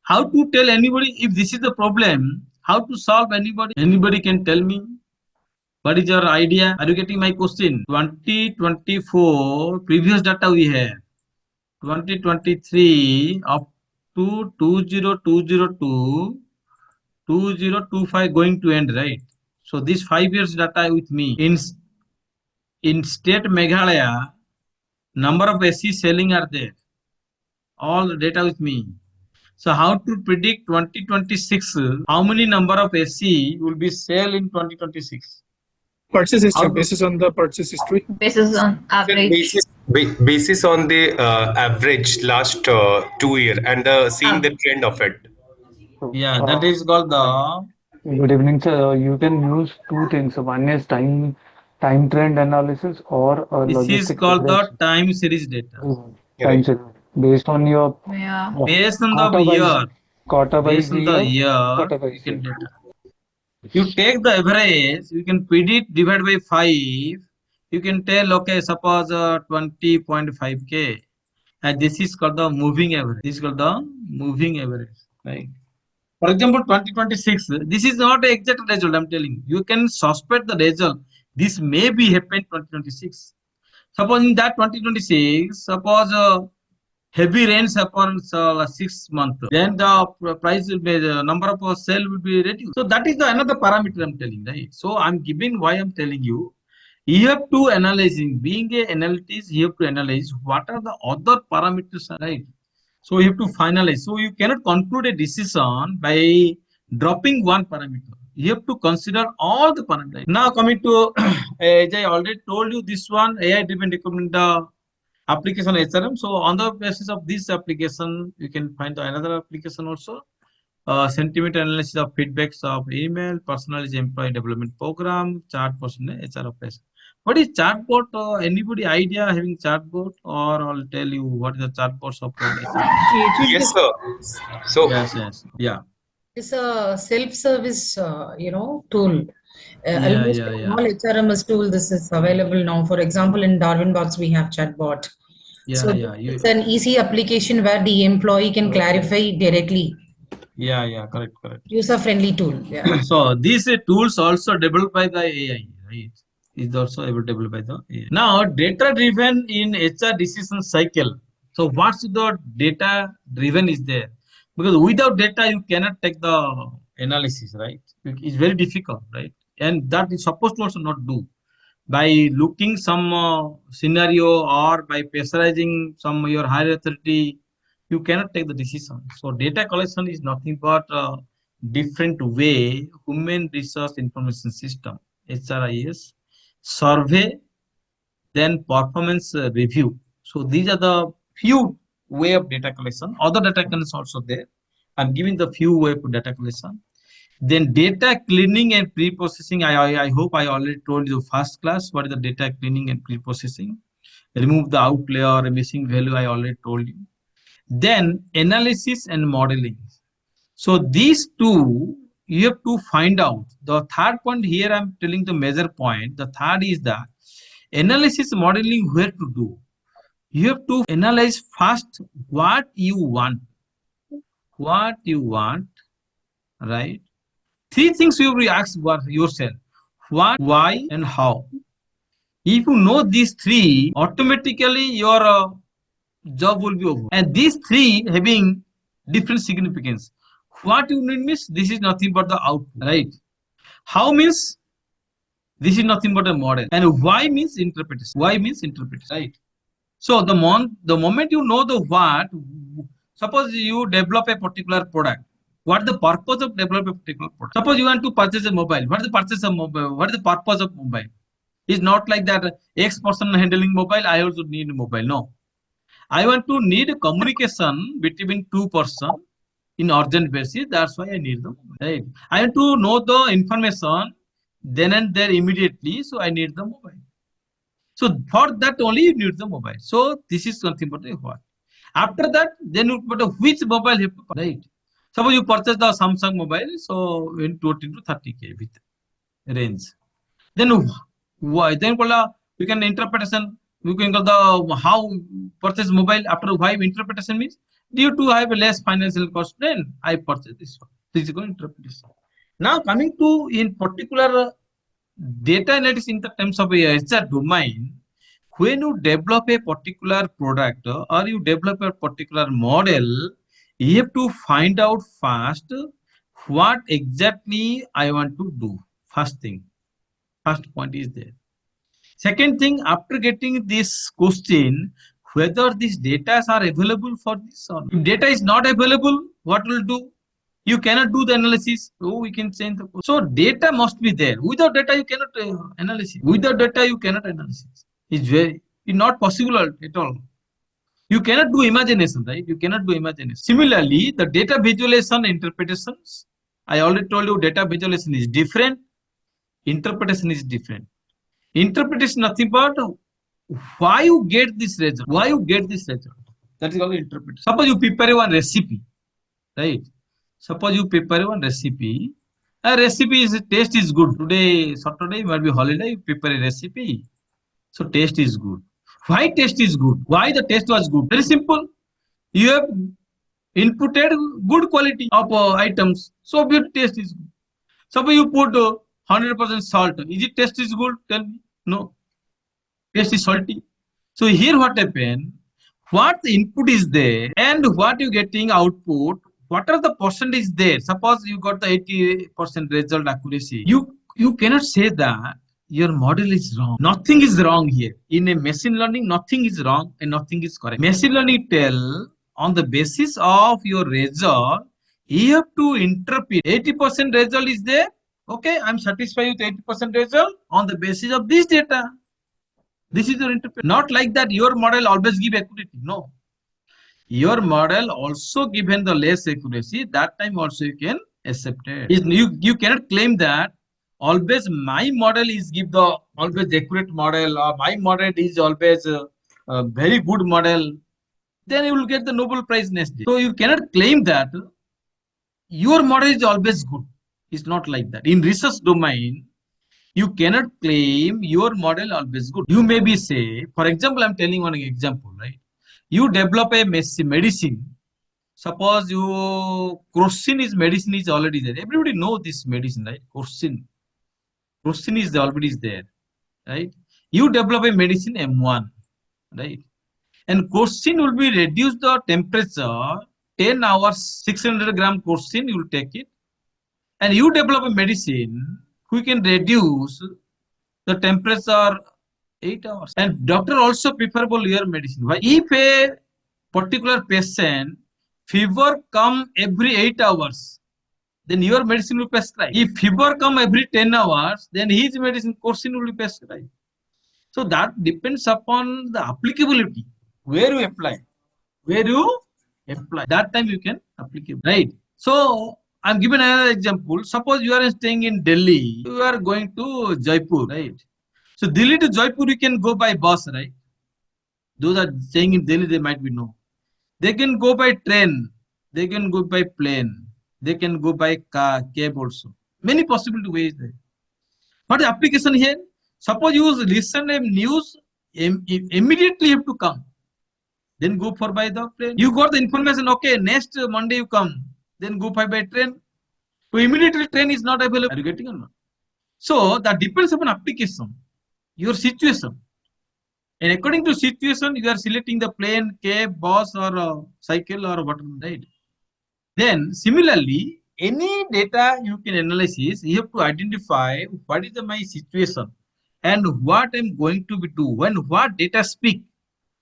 how to tell anybody if this is the problem, how to solve anybody? Anybody can tell me. What is your idea? Are you getting my question? 2024 previous data we have. 2023 up to 20202, 2025 going to end, right? So this 5 years data with me. In state Meghalaya, number of SC selling are there. All the data with me. So how to predict 2026? How many number of SC will be sell in 2026? Purchase How history, to- basis on the purchase history. Basis on average. Basis on the average last 2 year and seeing the trend of it. So, Yeah, that is called the good evening, sir. You can use two things. One is time trend analysis or this is logistic called the regression. time series data. Time Right. series based on your Yeah. Based on the quarter wise year, based on the year, quarter you wise can year. data. You take the average, you can predict divide by 5. You can tell, okay, suppose 20.5K. And this is called the moving average. This is called the moving average. Right. For example, 2026, this is not an exact result, I'm telling you. You can suspect the result. This may be happen 2026. Suppose in that 2026, suppose heavy rains upon 6 months, then the price will be, the number of sale will be reduced. So that is the another parameter I'm telling, right? So I'm giving why I'm telling you. You have to analyzing, being a analyst, you have to analyze what are the other parameters, right? So you have to finalize. So you cannot conclude a decision by dropping one parameter. You have to consider all the parameters. Now coming to, as I already told you, this one AI-driven recommend application HRM. So on the basis of this application, you can find another application also. Sentiment analysis of feedbacks of email, personalized employee development program, chat person, HR operation. What is chatbot? Anybody idea having chatbot, or I'll tell you what is the chatbots of HR? Yes, sir. So Yes, yeah, It's a self-service, tool. Almost yeah, all HRMS tool, this is available now. For example, in Darwin Box, we have chatbot. So yeah. it's an easy application where the employee can clarify directly. Yeah, correct. User-friendly tool. Yeah. So these tools also developed by the AI, right? Is also able to develop by the AI. Now, data driven in HR decision cycle. So what's the data driven is there? Because without data, you cannot take the analysis, right? It's very difficult, right? And that is supposed to also not do. By looking some scenario or by pressurizing some your higher authority, you cannot take the decision. So data collection is nothing but different way human resource information system HRIS survey, then performance review. So these are the few way of data collection. Other data collection also there. I'm giving the few way of data collection. Then data cleaning and pre-processing. I hope I already told you first class what is the data cleaning and pre-processing. Remove the outlier, missing value. I already told you. Then analysis and modeling. So these two you have to find out. The third point here I'm telling the major point. The third is that analysis modeling where to do. You have to analyze first what you want. What you want, right? Three things you will ask yourself: what, why, and how. If you know these three, automatically your job will be over. And these three having different significance. What you need means this is nothing but the output, right? How means this is nothing but a model. And why means interpretation. Why means interpretation, right? So the moment you know the what, suppose you develop a particular product. What is the purpose of developing a particular product? Suppose you want to purchase a mobile. What is the purpose of mobile? It's not like that X person handling mobile, I also need mobile. No. I want to need communication between two persons in urgent basis. That's why I need the mobile. Right. I want to know the information then and there immediately. So I need the mobile. So for that only you need the mobile. So this is something about the what. After that, then you put which mobile you have to buy. Right. Suppose you purchase the Samsung mobile, so in 20 to 30K with range. Then why? Then we can interpretation. We can go the how purchase mobile after why interpretation means due to have a less financial cost. Then I purchase this one. This is going interpretation. Now coming to in particular data analytics in the terms of a HR domain, when you develop a particular product or you develop a particular model, you have to find out first what exactly I want to do. First thing, first point is there. Second thing, after getting this question, whether these data are available for this or not. If data is not available, what will do? You cannot do the analysis. So we can change the question. So data must be there. Without data, you cannot analysis. Without data, you cannot analysis. It's not possible at all. You cannot do imagination, right? You cannot do imagination. Similarly, the data visualization interpretations, I already told you data visualization is different. Interpretation is different. Interpretation nothing but why you get this result. Why you get this result. That is called interpretation. Suppose you prepare one recipe, right? Suppose you prepare one recipe. A recipe is taste is good. Today, Saturday, might be holiday, you prepare a recipe. So taste is good. Why taste is good? Why the taste was good? Very simple. You have inputted good quality of items. So your taste is good. Suppose you put 100% salt. Is it taste is good? Tell me. No. Taste is salty. So here what happened? What the input is there and what you getting output, what are the percentage there? Suppose you got the 80% result accuracy. You cannot say that your model is wrong. Nothing is wrong here. In a machine learning, nothing is wrong and nothing is correct. Machine learning tell on the basis of your result, you have to interpret 80% result is there. Okay, I'm satisfied with 80% result on the basis of this data. This is your interpretation. Not like that your model always give accuracy. No. Your model also given the less accuracy, that time also you can accept it. You cannot claim that always my model is give the always accurate model or my model is always a very good model. Then you will get the Nobel Prize next day. So you cannot claim that your model is always good. It's not like that. In research domain, you cannot claim your model always good. You maybe say, for example, I'm telling one example, right? You develop a medicine. Suppose you crocin is medicine is already there. Everybody know this medicine, right? Crocin is already there, right? You develop a medicine M1, right? And crocin will be reduce the temperature 10 hours, 600 gram crocin you will take it. And you develop a medicine who can reduce the temperature 8 hours. And doctor also preferable your medicine. Why? If a particular patient fever come every 8 hours, then your medicine will prescribe. If fever come every 10 hours, then his medicine crocin will be prescribed. So that depends upon the applicability. Where you apply. Where you apply. That time you can apply. Right. So I'm giving another example. Suppose you are staying in Delhi. You are going to Jaipur. Right. So Delhi to Jaipur you can go by bus. Right. Those are staying in Delhi, they might be no. They can go by train. They can go by plane. They can go by car, cab also. Many possible ways there. What is application here? Suppose you listen a news, immediately you have to come. Then go for by the plane. You got the information, okay, next Monday you come. Then go by train. So immediately train is not available. Are you getting or not? So that depends upon application, your situation. And according to situation, you are selecting the plane, cab, bus or cycle or whatever, right? Then similarly, any data you can analysis, you have to identify what is my situation and what I'm going to be do when what data speak,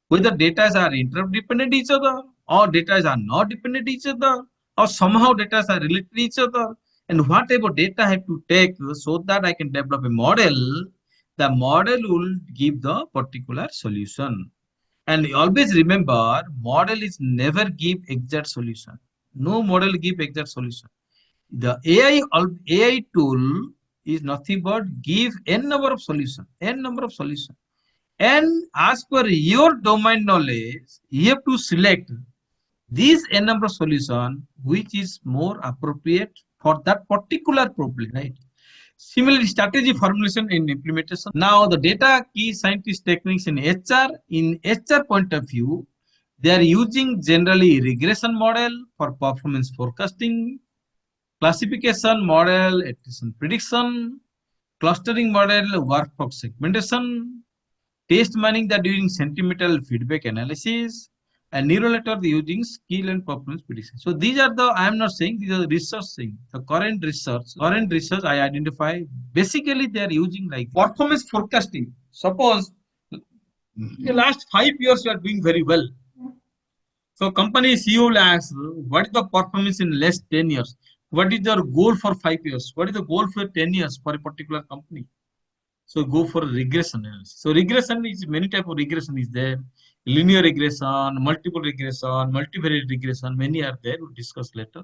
whether data are interdependent each other or data are not dependent each other or somehow data are related to each other, and what type of data I have to take so that I can develop a model the model will give the particular solution. And always remember, model is never give exact solution. No model give exact solution. The AI tool is nothing but give n number of solution, and as per your domain knowledge, you have to select these n number of solution which is more appropriate for that particular problem, right? Similarly, strategy formulation and implementation. Now, the data key scientist techniques in HR point of view, they are using generally regression model for performance forecasting, classification model, attrition prediction, clustering model, workforce segmentation, test mining that using sentimental feedback analysis, and neural network using skill and performance prediction. So these are the, I am not saying these are the research thing. The current research I identify, basically they are using like performance forecasting. Suppose in the last 5 years you are doing very well. So company CEO will ask, what is the performance in last 10 years? What is your goal for 5 years? What is the goal for 10 years for a particular company? So go for regression analysis. So regression is many type of regression is there. Linear regression, multiple regression, multivariate regression, many are there. We'll discuss later.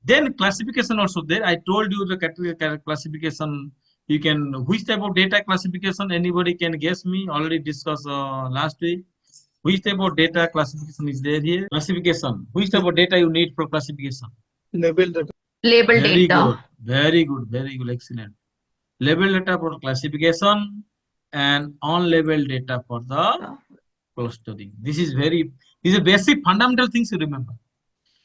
Then classification also there. I told you the category classification. You can, which type of data classification? Anybody can guess me? Already discussed last week. Which type of data classification is there here? Classification. Which type of data you need for classification? Label data. Label Very data. good. Very good. Very good. Excellent. Label data for classification and on-label data for the clustering. This is a basic fundamental things to remember.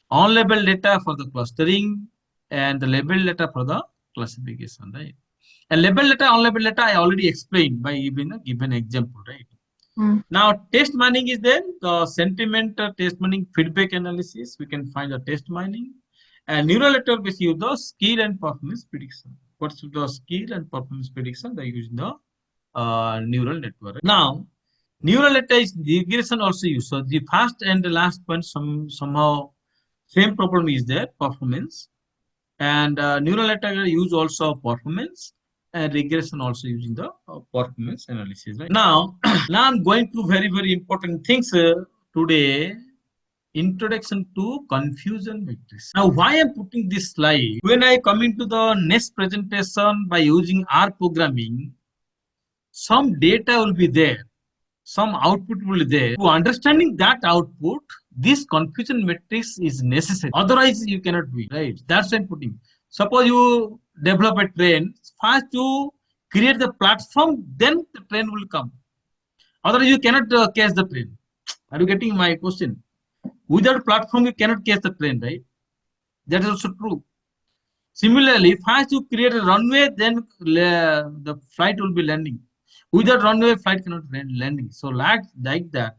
On-label data for the clustering and the label data for the classification, right? And label data, on-label data, I already explained by given example, right? Now, test mining is there. The sentiment test mining, feedback analysis, we can find the test mining. And neural network is use the skill and performance prediction. What's the skill and performance prediction? They use the neural network. Now, neural network is regression also used. So the first and the last point somehow same problem is there, performance. And neural network use also performance, and regression also using the performance analysis. Right? Now I'm going to very, very important things today. Introduction to confusion matrix. Now, why I'm putting this slide? When I come into the next presentation by using R programming, some data will be there, some output will be there. To understanding that output, this confusion matrix is necessary. Otherwise, you cannot do it, right? That's why I'm putting. Suppose you develop a train, first you create the platform, then the train will come. Otherwise, you cannot catch the train. Are you getting my question? Without platform, you cannot catch the train, right? That is also true. Similarly, first you create a runway, then the flight will be landing. Without runway, flight cannot landing. So like that,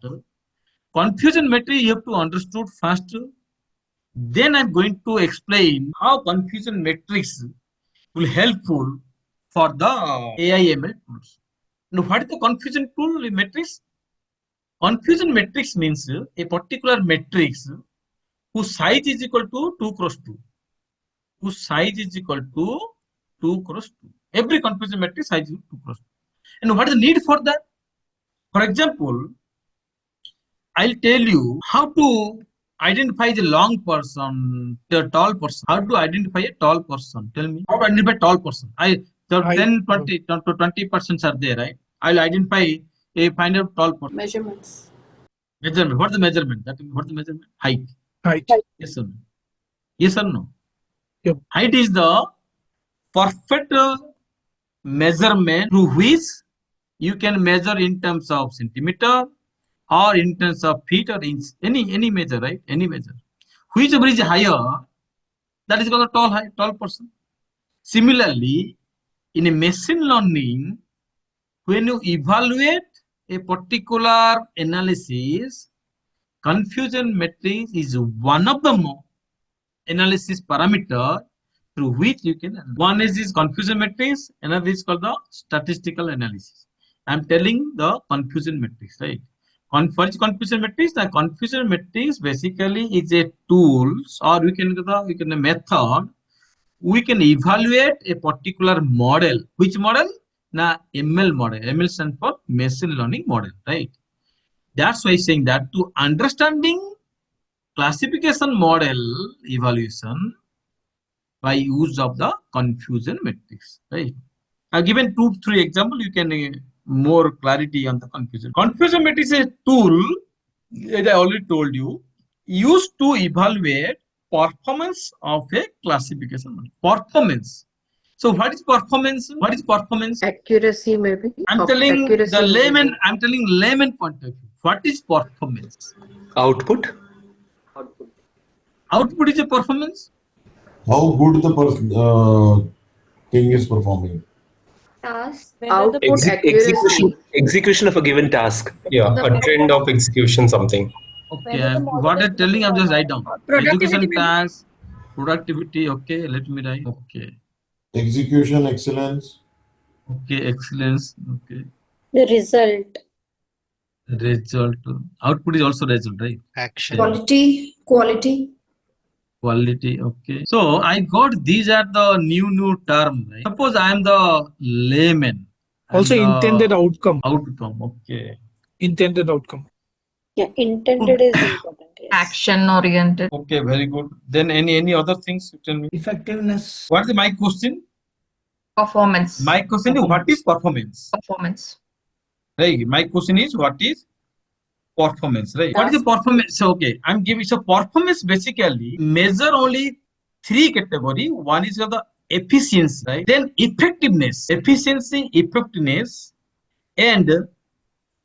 confusion matrix you have to understood first. Then I'm going to explain how confusion matrix will helpful for the AI ML tools. Now, what is the confusion tool matrix? Confusion matrix means a particular matrix whose size is equal to 2 cross 2. Whose size is equal to 2 cross 2. Every confusion matrix size is 2 cross 2. And what is the need for that? For example, I'll tell you how to identify the long person, the tall person. How to identify a tall person? Tell me. How to identify tall person? 10, 20 to 20% are there, right? I'll identify find out tall person. Measurements. Measurement. What's the measurement? What's the measurement? Height. Height. Yes or no? Yes or no? Yep. Height is the perfect measurement through which you can measure in terms of centimeter or in terms of feet or inch. Any measure, right? Any measure. Whichever is higher, that is called a tall person. Similarly, in a machine learning, when you evaluate a particular analysis, confusion matrix is one of the analysis parameter through which you can. One is this confusion matrix, another is called the statistical analysis. I'm telling the confusion matrix, right? First confusion matrix, the confusion matrix basically is a tool, or we can a method. We can evaluate a particular model. Which model? na ML model. ML stands for machine learning model, right? That's why saying that to understanding classification model evaluation by use of the confusion matrix, right? I've given 2-3 examples. You can more clarity on the confusion. Confusion matrix is a tool, as I already told you, used to evaluate performance of a classification model. Performance. So what is performance? What is performance? Accuracy maybe. I'm telling the layman. I'm telling layman point of view. What is performance? Output. Output is a performance. How good the thing is performing. Task. Output accuracy. Execution of a given task. Yeah, a trend of execution, something. Okay, what I'm telling, I'm just write down. Education task, productivity. Okay, let me write. Okay. Execution excellence. Okay, excellence. Okay. The result. Result. Output is also result, right? Action. Quality. Quality. Okay. So I got these are the new term. Right? Suppose I am the layman. Also intended outcome. Outcome. Okay. Intended outcome. Yeah, intended is important. Yes. Action oriented. Okay, very good. Then any other things you tell me? Effectiveness. What is my question? Performance. My question is what is performance? Performance. Right. My question is what is performance, right? What is the performance? So, okay, I'm giving so performance basically measure only 3 category. One is the efficiency, right? Then effectiveness, efficiency, effectiveness, and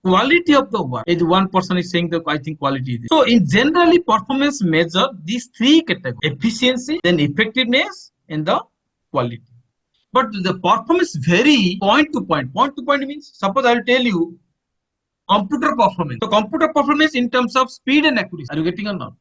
quality of the work. If one person is saying that I think quality is. So in generally performance measure these 3 categories: efficiency, then effectiveness, and the quality. But the performance vary point to point. Point to point means suppose I will tell you computer performance. So computer performance in terms of speed and accuracy. Are you getting or not?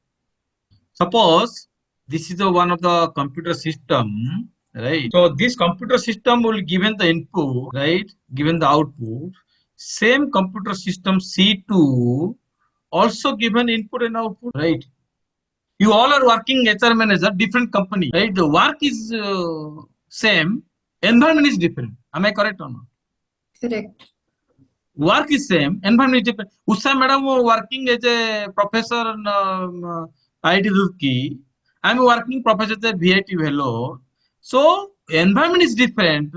Suppose this is one of the computer system, right? So this computer system will given the input, right? Given the output. Same computer system C2 also given input and output, right? You all are working HR manager, different company, right? The work is same, environment is different. Am I correct or not? Correct. Work is same, environment is different. Usha madam working as a professor in IIT Roorkee. I am working professor at VIT Vellore. So environment is different.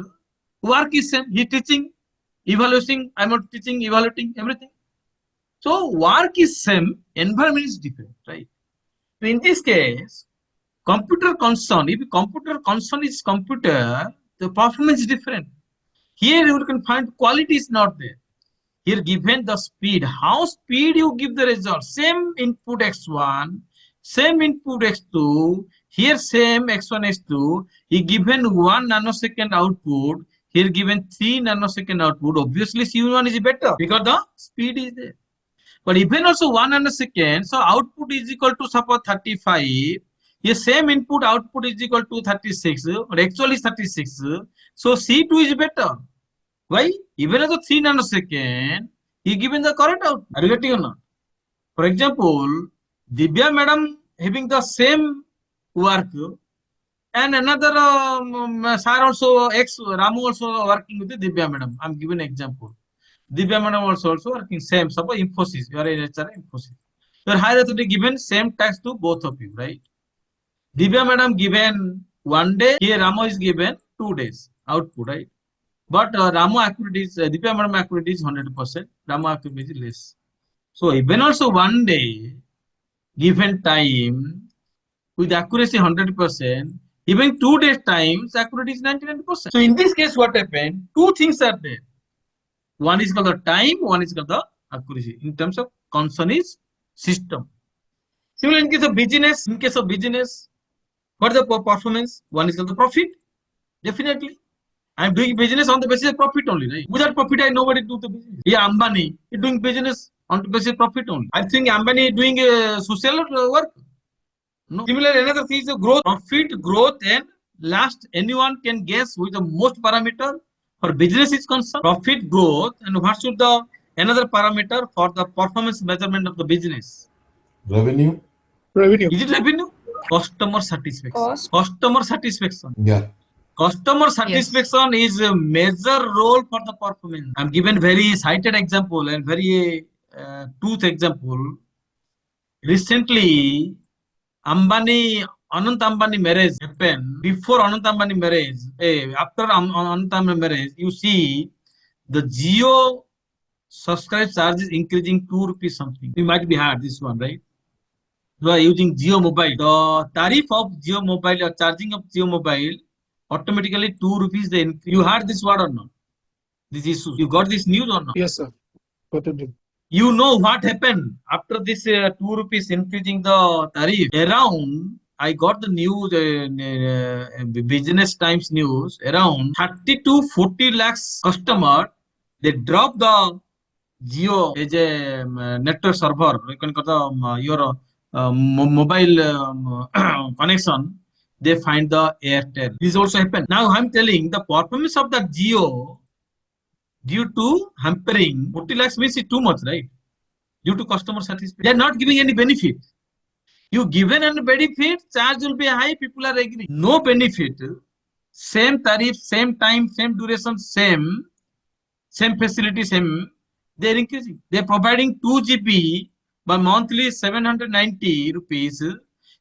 Work is same. He teaching, evaluating. I am not teaching, evaluating everything. So work is same, environment is different, right? So in this case, computer concern. If computer concern is computer, the performance is different. Here you can find quality is not there. Here given the speed, how speed you give the result, same input x1, same input x2, here same x1, x2, he given 1 nanosecond output, here given 3 nanosecond output, obviously C1 is better because the speed is there. But even also 1 nanosecond, so output is equal to suppose 35, here same input output is equal to 36, but actually 36, so C2 is better. Why? Even at the 3 nanosecond, he given the correct output. Are you getting or not? For example, Divya madam having the same work and another sir also Ramu also working with the Divya madam. I'm giving an example. Divya madam also working same. Suppose Infosys, you are in HR Infosys. You are hierarchy given same task to both of you, right? Divya madam given 1 day, here Ramu is given 2 days output, right? But Ramu accuracy is, Divya madam accuracy is 100%, Ramu accuracy is less. So even also 1 day, given time, with accuracy 100%, even 2 days times, accuracy is 99%. So in this case, what happened? 2 things are there. One is called the time, one is called the accuracy. In terms of concern is system. Similarly, in case of business, what is the performance? One is called the profit. Definitely. I am doing business on the basis of profit only, right? Without profit, nobody do the business. Yeah, Ambani is doing business on the basis of profit only. I think Ambani is doing social work. No. Similarly, another thing is the growth, profit, growth, and last anyone can guess with the most parameter for business is concerned. Profit, growth, and what should the another parameter for the performance measurement of the business? Revenue. Revenue. Is it revenue? Customer satisfaction. Customer satisfaction. Yeah. Customer satisfaction is a major role for the performance. I'm given very cited example and very truth example. Recently, Anant Ambani marriage happened. Before Anant Ambani marriage, after Anant Ambani marriage, you see the Jio subscribe charge is increasing 2 rupees something. You might be heard this one, right? You are using Jio Mobile. The tariff of Jio Mobile or charging of Jio Mobile automatically 2 rupees. You heard this word or not? This issue. You got this news or not? Yes, sir. Got it. You know what happened after this 2 rupees increasing the tariff? Around, I got the news, Business Times news, around 30 to 40 lakhs customer, they drop the Jio as a network server. You can call your mobile connection. They find the Airtel. This also happened. Now I'm telling the performance of the Jio due to hampering 40 lakhs means it's too much, right? Due to customer satisfaction, they are not giving any benefit. You given any benefit, charge will be high. People are agreeing. No benefit, same tariff, same time, same duration, same facility, same. They are increasing. They are providing 2 GB by monthly 790 rupees.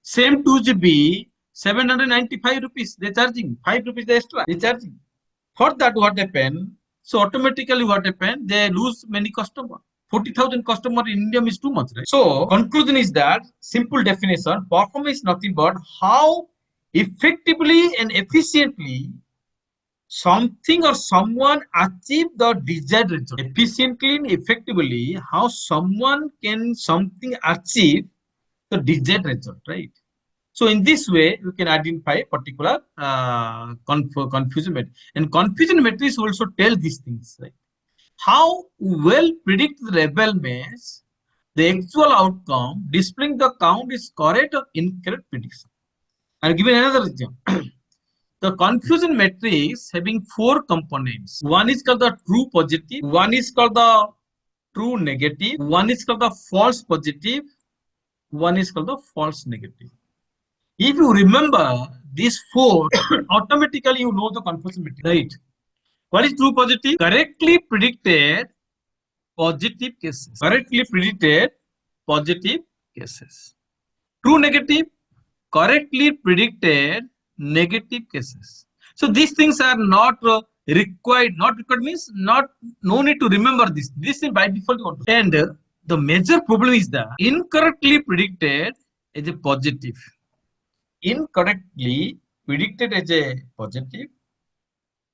Same 2 GB 795 rupees. They are charging 5 rupees extra. They are charging. For that, what happened? So automatically, what happened? They lose many customers. 40,000 customers in India is too much, right? So conclusion is that simple definition: performance is nothing but how effectively and efficiently something or someone achieve the desired result. Efficiently and effectively, how someone can something achieve the desired result, right? So in this way, you can identify a particular confusion matrix. And confusion matrix also tell these things, right? How well predict the rebel means the actual outcome, displaying the count is correct or incorrect prediction. I'll give you another example. The confusion matrix having 4 components. One is called the true positive, one is called the true negative, one is called the false positive, one is called the false negative. If you remember these 4, automatically you know the confusion matrix, right? What is true positive? Correctly predicted positive cases. Correctly predicted positive cases. True negative? Correctly predicted negative cases. So these things are not required. Not required means no need to remember this. This is by default. And the major problem is that incorrectly predicted as a positive. Incorrectly predicted as a positive.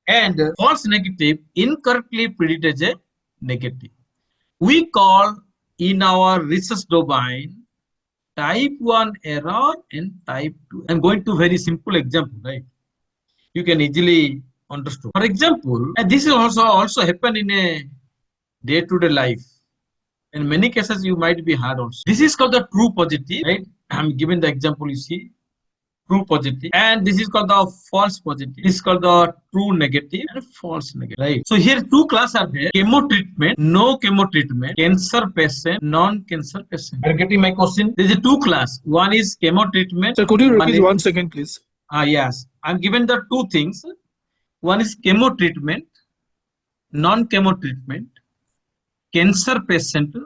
And false negative, incorrectly predicted as a negative. We call in our research domain type 1 error and type 2. I'm going to very simple example, right? You can easily understand. For example, and this is also happen in a day-to-day life. In many cases, you might be hard also. This is called the true positive, right? I'm giving the example, you see. True positive, and this is called the false positive. This is called the true negative and false negative, right? So here 2 classes are there: chemo treatment, no chemo treatment, cancer patient, non-cancer patient. Are you getting my question? There is a 2 class. One is chemo treatment. Sir, could you repeat 1 second, please? Yes. I'm given the 2 things. One is chemo treatment, non-chemo treatment, cancer patient,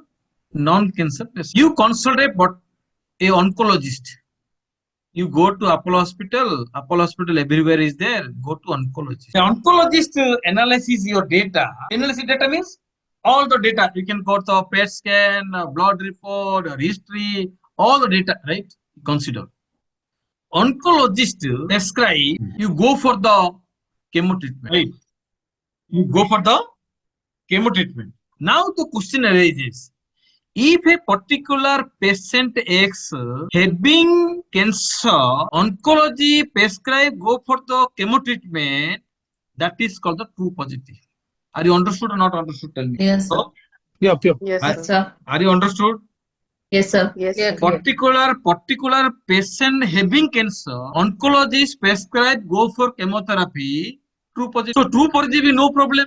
non-cancer patient. You consult a oncologist. You go to Apollo Hospital everywhere is there. Go to oncologist. The oncologist analyzes your data. Analysis data means all the data. You can go to PET scan, blood report, or history, all the data, right? Consider. Oncologist prescribe, you go for the chemo treatment, right? You go for the chemo treatment. Now the question arises. If a particular patient X having cancer, oncology prescribe go for the chemo treatment, that is called the true positive. Are you understood or not understood? Tell me. Yes, sir. Yep. Yes, sir. Are you understood? Yes, sir. Yes, Yeah, sir. Particular patient having cancer, oncologist prescribe go for chemotherapy, true positive. So true positive, no problem.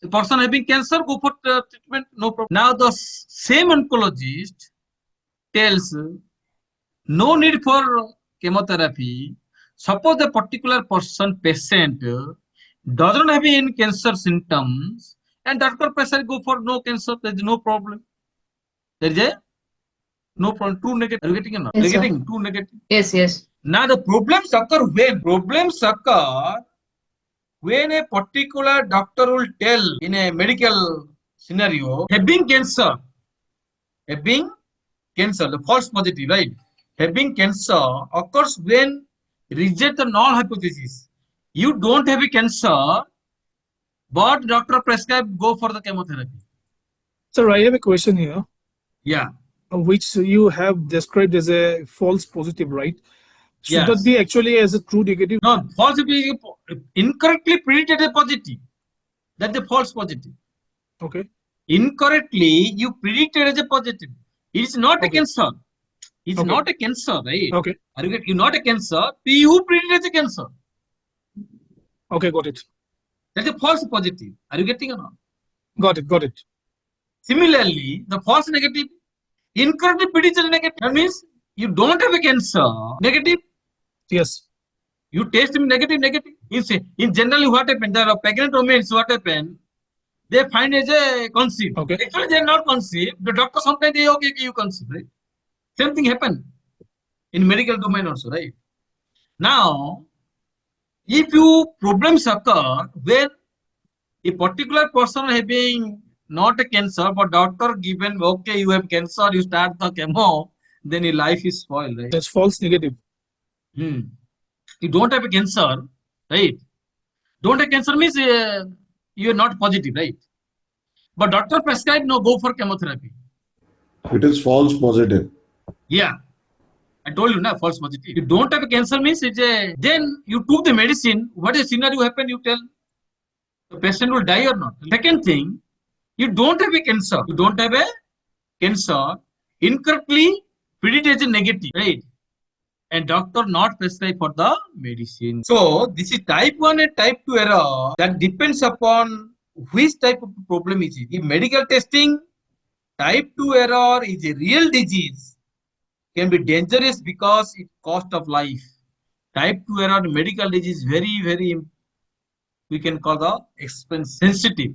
The person having cancer, go for treatment, no problem. Now the same oncologist tells no need for chemotherapy, Suppose the particular patient doesn't have any cancer symptoms, and doctor prescribe go for no cancer. There is no problem. There is a no problem. True negative. Are you getting or not? Yes, Are you sir. getting true negative? Yes, yes. Now the problems occur when? Problems occur when a particular doctor will tell in a medical scenario, having cancer, the false positive, right? Having cancer occurs when reject the null hypothesis. You don't have a cancer, but doctor prescribe go for the chemotherapy. Sir, I have a question here, Yeah. which you have described as a false positive, right? Should Yes. that be actually as a true negative? No, false positive, incorrectly predicted a positive. That's the false positive. Okay. Incorrectly, you predicted as a positive. It is not a cancer. It's Okay. not a cancer, right? Okay. Are you getting? You're not a cancer. You predicted as a cancer. Okay, got it. That's a false positive. Are you getting or not? Got it. Got it. Similarly, the false negative, incorrectly predicted negative. That means you don't have a cancer. Negative. Yes. You test him negative. In generally, what happened? There are pregnant women. What happened? They find as a conceived. Okay. Actually, they are not conceived. The doctor sometimes they okay, you conceive, right? Same thing happened in medical domain also, right? Now, if you problems occur when a particular person having not a cancer, but doctor given okay, you have cancer, you start the chemo, then your life is spoiled, right? That's false negative. You don't have a cancer, right? Don't have cancer means you are not positive, right? But doctor prescribed no, go for chemotherapy. It is false positive. Yeah, I told you na, false positive. You don't have a cancer means it's a. Then you took the medicine. What is scenario happen? You tell the patient will die or not. Second thing, you don't have a cancer. You don't have a cancer. Incorrectly predicted as a negative, right? And doctor not prescribe for the medicine. So this is type 1 and type 2 error that depends upon which type of problem is it. In medical testing, type 2 error is a real disease, can be dangerous because it cost of life. Type 2 error in medical disease very, very, we can call the expense sensitive.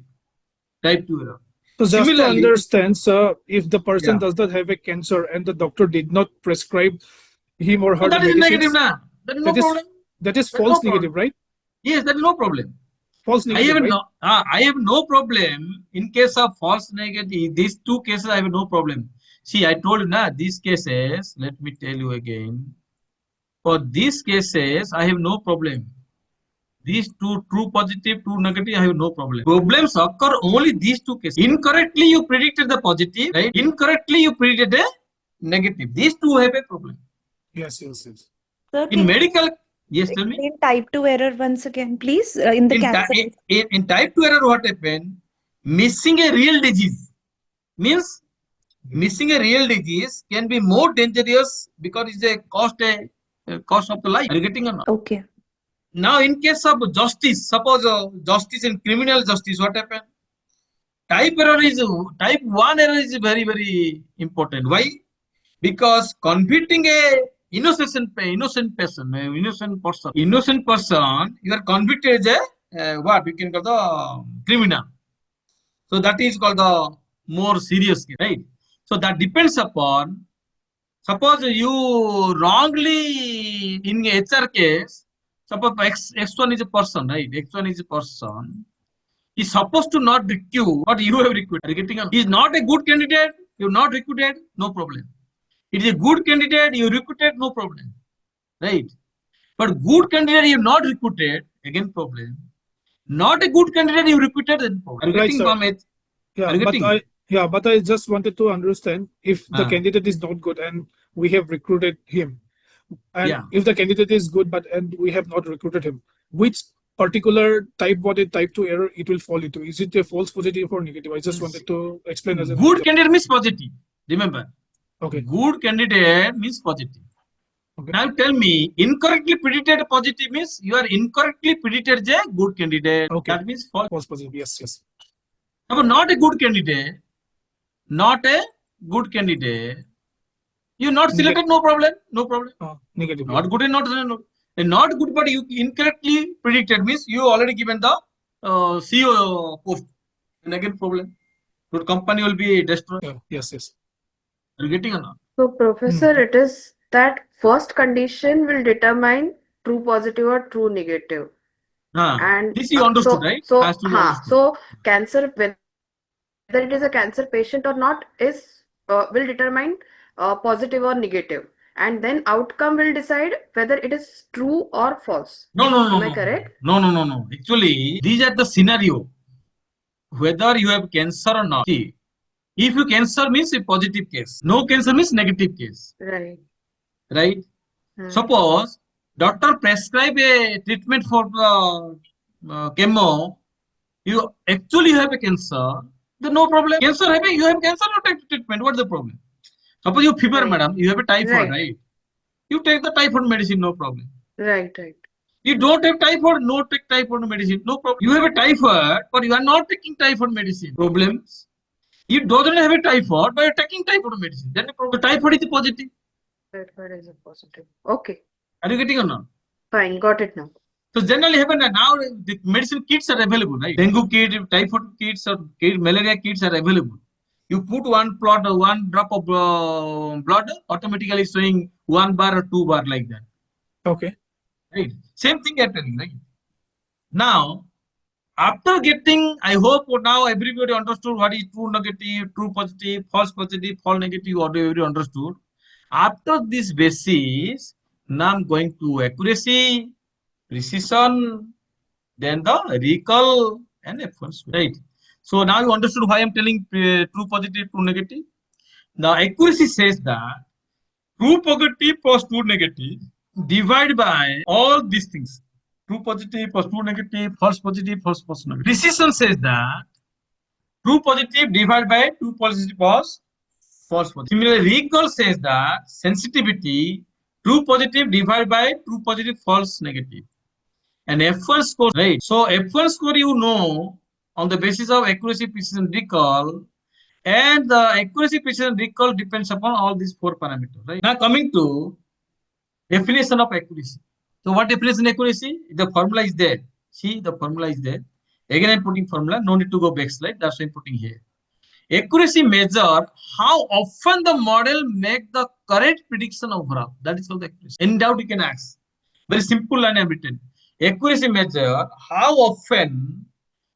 Type 2 error. So just Similarly, to understand, sir, if the person Yeah. does not have a cancer and the doctor did not prescribe him or her so that is medicines, negative now. That is no problem. that is That's false no negative, right? Yes, that is no problem. False I negative, have right? I have no problem in case of false negative. These two cases I have no problem. See, I told you na these cases. Let me tell you again. For these cases, I have no problem. These two true positive, true negative, I have no problem. Problems occur only these two cases. Incorrectly you predicted the positive, right? Incorrectly you predicted a negative. These two have a problem. Yes, yes, yes. Sir, In can medical, yes, you tell me. explain type 2 error once again, please? In the In, cancer. in type 2 error, what happened? Missing a real disease means missing a real disease can be more dangerous because it's a cost of the life. Are you getting or not? Okay. Now, in case of justice, suppose justice in criminal justice, what happened? Type 1 error is very, very important. Why? Because convicting a innocent person, you are convicted as a what we can call the criminal. So that is called the more serious case, right? So that depends upon. Suppose you wrongly in HR case, suppose X1 is a person, right? X1 is a person. He's supposed to not recruit, but you have recruited. He's not a good candidate, you've not recruited, no problem. It is a good candidate, you recruited, no problem. Right? But good candidate you not recruited, again problem. Not a good candidate you recruited, then problem. Are you Right, getting sir. from it? Yeah, Are you getting? but I just wanted to understand if the Ah. candidate is not good and we have recruited him, and Yeah. if the candidate is good and we have not recruited him, which particular type 1 and type 2 error it will fall into? Is it a false positive or negative? I just wanted to explain as a Good candidate means positive. Remember. Okay. Good candidate means positive. Okay. Now tell me, incorrectly predicted positive means you are incorrectly predicted a good candidate. Okay. That means false. False positive. Yes, yes. Now, not a good candidate, you're not selected, no problem. Negative. Not good and not no. A not good, but you incorrectly predicted means you already given the CEO post. And again, problem. Your company will be destroyed. Yes, yes. Are you getting or not? So, Professor, it is that first condition will determine true positive or true negative. And this you understood, right? Has to be understood. So cancer, whether it is a cancer patient or not, is will determine positive or negative, and then outcome will decide whether it is true or false. No. Am I correct? No. Actually, these are the scenario. Whether you have cancer or not. See, if you cancer means a positive case. No cancer means negative case. Right. Right? Suppose doctor prescribe a treatment for the chemo. You actually have a cancer. Then no problem. Cancer having you have cancer, no take treatment. What's the problem? Suppose you fever, madam. You have a typhoid, right? You take the typhoid medicine, no problem. Right. You don't have typhoid, no take typhoid medicine, no problem. You have a typhoid, but you are not taking typhoid medicine. Problems. You don't have a typhoid, but you're taking typhoid medicine. Then the problem. Typhoid is positive. Typhoid is a positive. Okay. Are you getting or not? Fine, got it now. So generally happen that now the medicine kits are available, right? Dengue kit, typhoid kits, or malaria kits are available. You put one drop of blood, automatically showing 1 bar or 2 bar like that. Okay. Right. Same thing happening, right? Now, after getting, I hope now everybody understood what is true negative, true positive, false negative, everybody understood. After this basis, now I'm going to accuracy, precision, then the recall and efforts, right? So now you understood why I'm telling true positive, true negative. Now accuracy says that true positive plus true negative divide by all these things. True positive plus true negative, false positive, false negative. Precision says that true positive divide by true positive plus false positive. Similarly, recall says that sensitivity true positive divide by true positive, false negative. And F1 score, right? So F1 score you know on the basis of accuracy, precision, recall, and the accuracy, precision, recall depends upon all these 4 parameters, right? Now coming to definition of accuracy. So what definition of accuracy? The formula is there. See, the formula is there. Again, I'm putting formula. No need to go back slide. That's why I'm putting here. Accuracy measure how often the model make the correct prediction overall. That is called accuracy. In doubt, you can ask. Very simple line I've written. Accuracy measure how often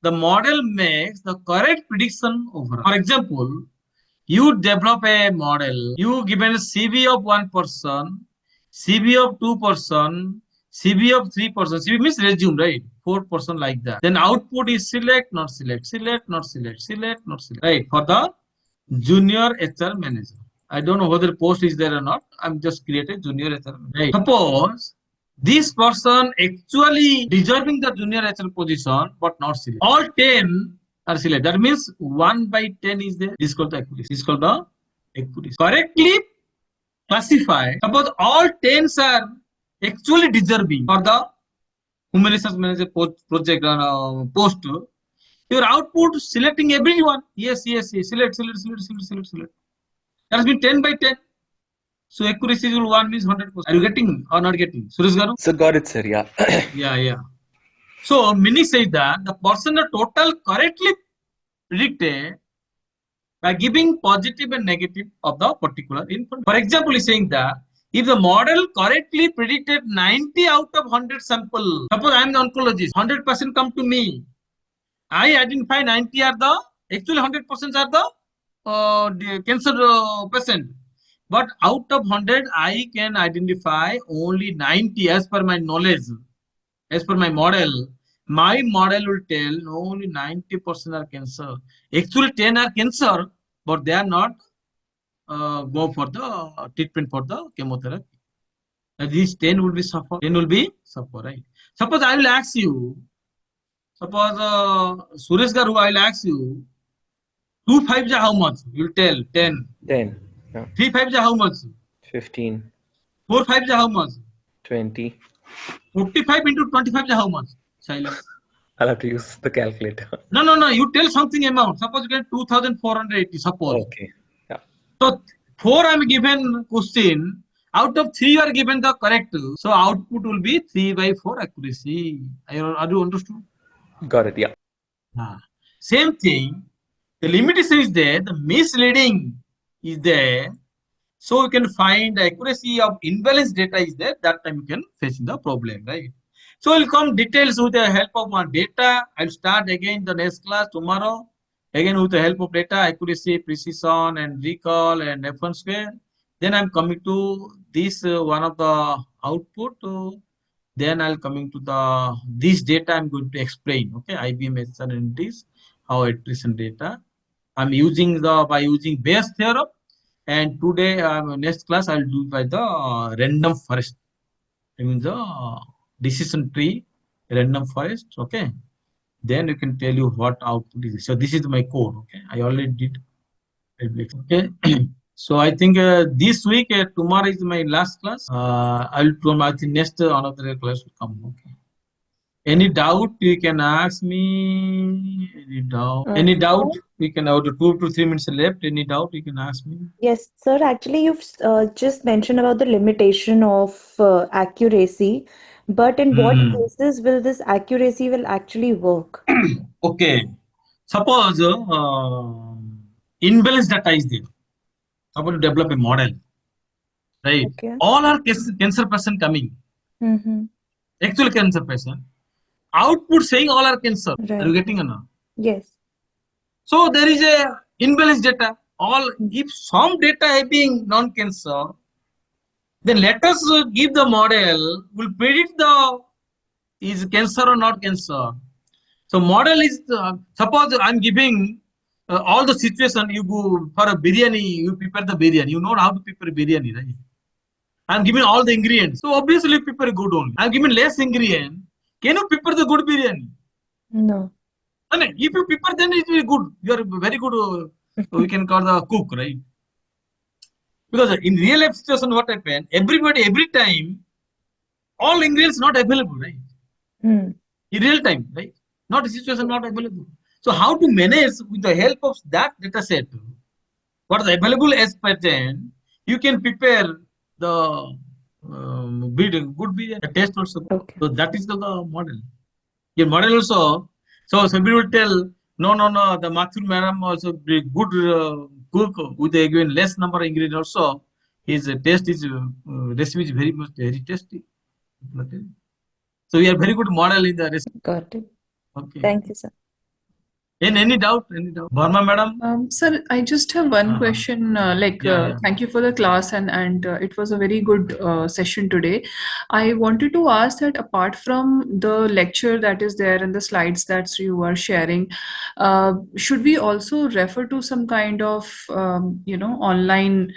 the model makes the correct prediction overall. For example, you develop a model, you given a CV of 1 person, CV of 2 person, CV of 3 person. CV means resume, right? 4 person like that. Then output is select, not select, select, not select, select, not select. Right, for the junior HR manager. I don't know whether post is there or not. I'm just created junior HR manager. Right. Suppose this person actually deserving the junior HR position, but not select. All 10 are selected. That means 1 by 10 is there. This is called the accuracy. This is called the accuracy. Correctly classify. Suppose all 10s are actually deserving for the human resource manager project post. Your output selecting everyone. Yes. Select. That has been 10 by 10. So accuracy is 1 means 100%. Are you getting or not getting? Suresh Garu? So got it, sir. Yeah. Yeah. So meaning says that the person the total correctly predicted by giving positive and negative of the particular input. For example, is saying that if the model correctly predicted 90 out of 100 sample, suppose I am the oncologist, 100% come to me. I identify 90 are the, actually 100% are the cancer patient. But out of 100, I can identify only 90 as per my knowledge, as per my model. My model will tell only 90% are cancer. Actually 10 are cancer, but they are not go for the treatment for the chemotherapy. These 10 will be suffer. 10 will be suffer, right? Suppose I will ask you, suppose Suresh Garu, I will ask you, 2 5s are how much? You will tell 10. 10. Yeah. 3 5s are how much? 15. 4 5s are how much? 20. 45 into 25 is how much? Silence. I'll have to use the calculator. No. You tell something amount. Suppose you get 2,480. Suppose. Okay. Yeah. So 4 I'm given question. Out of 3 you are given the correct. So output will be 3/4 accuracy. Are you understood? Got it. Yeah. Same thing. The limitation is there. The misleading is there. So you can find the accuracy of imbalanced data is there. That time you can face the problem, right? So we'll come details with the help of one data. I'll start again the next class tomorrow. Again with the help of data, accuracy, precision, and recall, and F1 square. Then I'm coming to this one of the output. Then I'll coming to the this data I'm going to explain. Okay, IBM entities, how attrition data. I'm using by using Bayes theorem. And today, next class, I'll do by the random forest. I mean the decision tree, random forest. Okay. Then you can tell you what output is. So this is my code. Okay. I already did. Okay. So I think this week, tomorrow is my last class. I think next another class will come. Okay. Any doubt you can ask me. Any doubt? Any doubt? We can have 2 to 3 minutes left. Any doubt you can ask me. Yes, sir. Actually, you've just mentioned about the limitation of accuracy, but in what cases will this accuracy will actually work? Okay. Suppose imbalanced data is there. Suppose to develop a model, right? Okay. All are cancer person coming. Actual cancer person. Output saying all are cancer. Are you getting or not? Yes. So there is a imbalanced data. If some data are being non-cancer, then let us give the model will predict the is cancer or not cancer. So model is suppose I'm giving all the situation you go for a biryani, you prepare the biryani. You know how to prepare biryani, right? I'm giving all the ingredients. So obviously prepare good only. I'm giving less ingredient. Can you prepare the good biryani? No. And if you prepare, then it will be good. You are very good. We can call the cook, right? Because in real life situation, what happened? Everybody, every time, all ingredients not available, right? In real time, right? Not a situation not available. So how to manage with the help of that data set? What is available as pattern? You can prepare the good biryani taste also. Okay. So that is the model. Your model also. So somebody will tell, no, the Mathur madam also be good cook with again less number of ingredients also. His taste is recipe is very much very tasty. So we are very good model in the recipe. Got it. Okay. Thank you, sir. Any doubt? Any doubt? Burma madam? Sir, I just have one question. Thank you for the class, and it was a very good session today. I wanted to ask that apart from the lecture that is there and the slides that you are sharing, should we also refer to some kind of online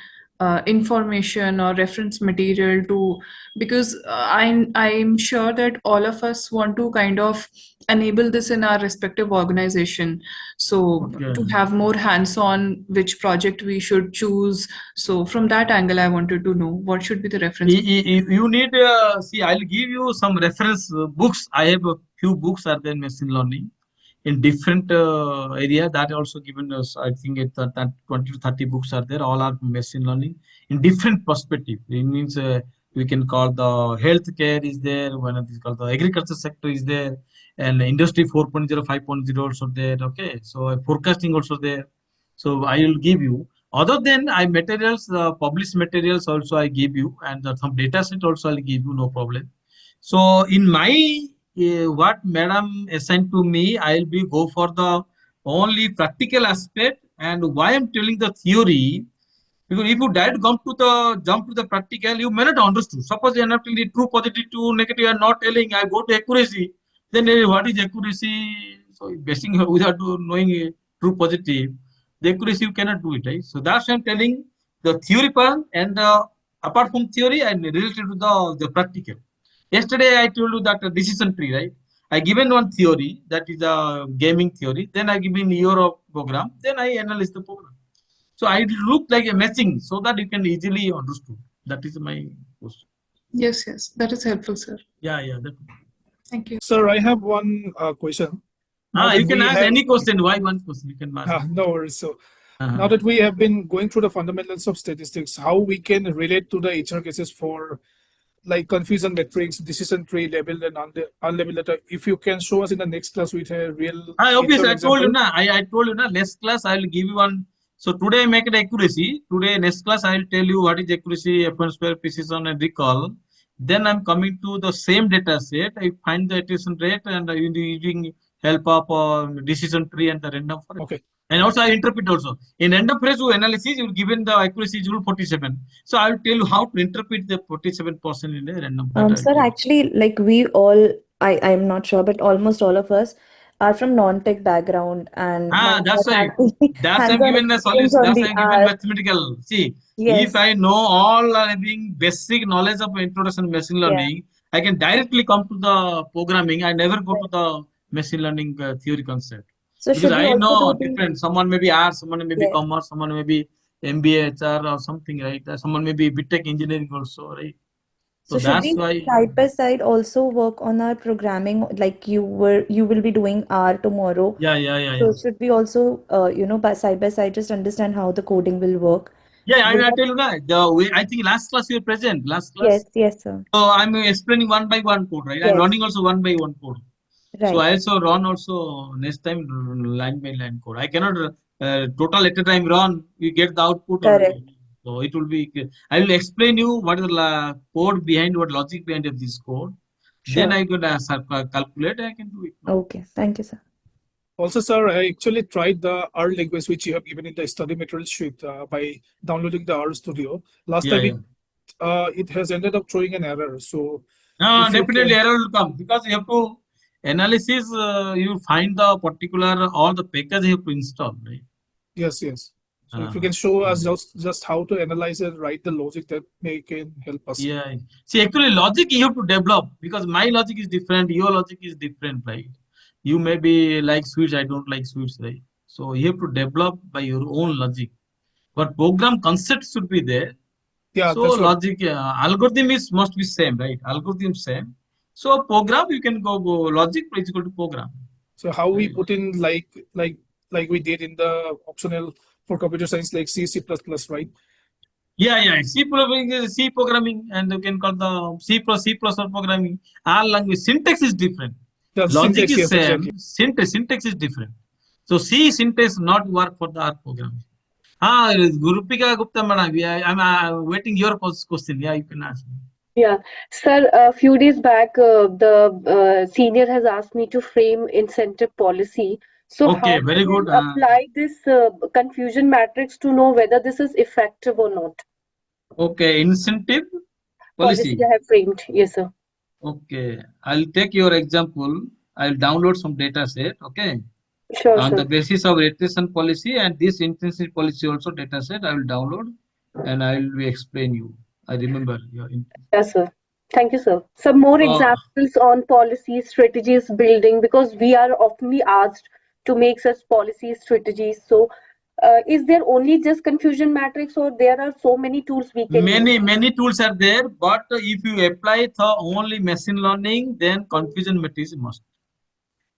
information or reference material because I'm sure that all of us want to kind of enable this in our respective organization. So to have more hands-on which project we should choose. So from that angle, I wanted to know what should be the reference. You need see. I'll give you some reference books. I have a few books are there in machine learning in different area that also given us. I think that 20 to 30 books are there. All are machine learning in different perspective. It means we can call the healthcare is there. One of these called the agriculture sector is there, and industry 4.0, 5.0 also there. Okay, so forecasting also there. So I will give you. Other than materials, published materials also I give you, and some data set also I'll give you, no problem. So in my what madam assigned to me, I'll be go for the only practical aspect. And why I'm telling the theory, because if you direct jump to the practical, you may not understand. Suppose you are not telling true, positive, true, negative, you are not telling. I go to accuracy. Then what is accuracy? So basing without knowing true, positive, the accuracy you cannot do it, right? So that's why I'm telling the theory part, and apart from theory and related to the practical. Yesterday I told you that decision tree, right? I given one theory that is a gaming theory. Then I given your program. Then I analyze the program. So I look like a matching so that you can easily understand. That is my question. Yes, that is helpful, sir. Yeah. Thank you. Sir, I have one question. You can ask any question. Why one question? You can ask. No worries. So Now that we have been going through the fundamentals of statistics, how we can relate to the HR cases for like confusion matrix, decision tree, labeled and unlabeled data. If you can show us in the next class with a real Obviously, HR I told you, example. I told you, next class I will give you one. So today I make it accuracy. Today, next class I will tell you what is accuracy, FN square, precision, and recall. Then I'm coming to the same data set. I find the attrition rate and using help of decision tree and the random forest. Okay. And also I interpret also. In random forest analysis, you given the accuracy is 47. So I will tell you how to interpret the 47% in the random forest. Sir, actually, like we all, I'm not sure, but almost all of us are from non-tech background and might That's not right. have That's I'm hands-on given the experience solution. on That's the I'm given R. mathematical. See, if Yes, I know all having basic knowledge of introduction to machine yeah, learning, I can directly come to the programming. I never go to right. the machine learning theory concept So because should we I also know do the, different. Someone may be arts, someone may be yes, commerce, someone may be MBA, HR, or something, right? Someone may be BTech engineering also, right? So so should that's we why. side by side also work on our programming like you will be doing R tomorrow. Yeah. So should we also, by side just understand how the coding will work? Yeah, Will I that, tell you that. The way I think last class you were present. Last class. yes, yes, sir. So I'm explaining one by one code, right? I'm Yes, running also one by one code. So right. I also run also next time line by line code. I cannot total at a time run. You get the output or Correct. so it will be. I will explain you what is the code behind, what logic behind of this code. Then Sure. I could calculate. I can do it. Okay. Thank you, sir. Also, sir, I actually tried the R language which you have given in the study material sheet by downloading the R Studio. Last Yeah, time it has ended up throwing an error. So No, if you definitely can, error will come because you have to analysis. You find the particular all the package you have to install, right? yes. So if you Uh, can show us uh, just how to analyze and write the logic that may can help us. Yeah. See, actually, logic you have to develop because my logic is different, your logic is different, right? You may be like sweets, I don't like sweets, right? So you have to develop by your own logic. But program concept should be there. Yeah, So that's what. logic, algorithm is must be same, right? Algorithm same. So program you can go logic is equal to program, So how we right? put in like we did in the optional for computer science like C, C++, right? Yeah. C programming is C programming, and you can call the C plus or programming. All language syntax is different. The Logic syntax, is yes, exactly. same. Syntax is different. So C syntax not work for the R programming. Gurupika Gupta madam, yeah, I'm waiting your question. Yeah, you can ask me. Yeah, sir, a few days back, the senior has asked me to frame incentive policy. So, Okay, how very we good. will apply this confusion matrix to know whether this is effective or not? Okay, incentive Policy policy. I have framed. Yes, sir. Okay, I'll take your example. I'll download some data set. Okay, Sure, on the sir. basis of retention policy and this intensive policy also data set, I will download and I will explain you. I remember your. Yes, sir. Thank you, sir. Some more Uh, examples on policy strategies building because we are oftenly asked to make such policy strategies. So, is there only just confusion matrix, or there are so many tools we can use? many tools are there, but if you apply the only machine learning, then confusion matrix must.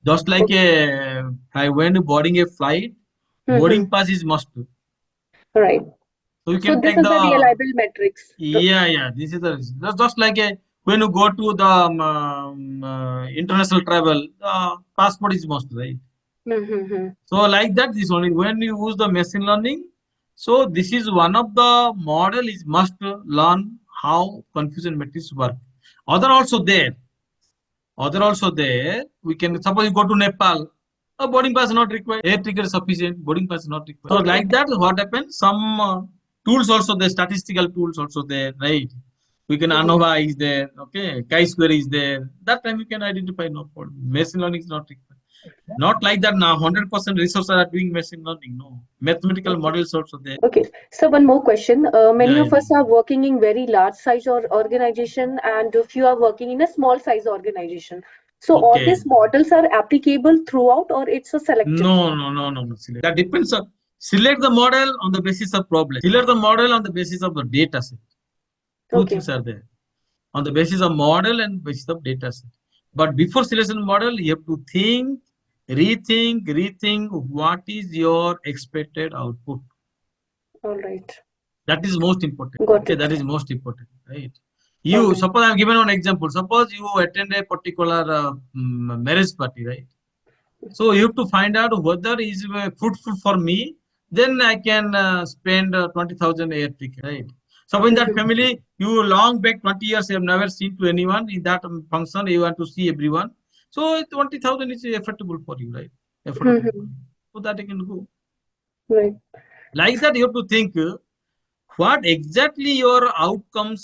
Just like I went boarding a flight, boarding Mm-hmm. pass is must. Right. So you So can this take is a the reliable metrics. yeah. This is the that's just like a when you go to the international travel, passport is must, right? Mm-hmm. So like that, this only when you use the machine learning. So this is one of the model is must learn how confusion matrix work. Other also there. Other also there. We can suppose you go to Nepal. A boarding pass not required. Air ticket sufficient. Boarding pass not required. So Okay. like that, what happens? Some tools also there. Statistical tools also there, right? We can Mhm. ANOVA is there. Okay, chi-square is there. That time you can identify no problem. Machine learning is not required. Not like that now. 100% resources are doing machine learning. No, mathematical Okay. models also there. Okay. So one more question. Many Yeah. of us are working in very large size or organization, and a few are working in a small size organization. So all Okay. these models are applicable throughout, or it's a selective? No. That depends on select the model on the basis of problem. Select the model on the basis of the data set. Two Okay. things are there. On the basis of model and basis of data set. But before selection model, you have to think Rethink what is your expected output. All right. That is most important. Got Okay, it. that is most important, right? Okay. Suppose I'm given one example. Suppose you attend a particular marriage party, right? So you have to find out whether is fruitful for me. Then I can spend 20,000 air ticket, right? So in that family, you long back 20 years, you have never seen to anyone in that function. You want to see everyone. So 20,000 is affordable for you, right? Affordable for you. So that you can go. Right. Like that, you have to think what exactly your outcome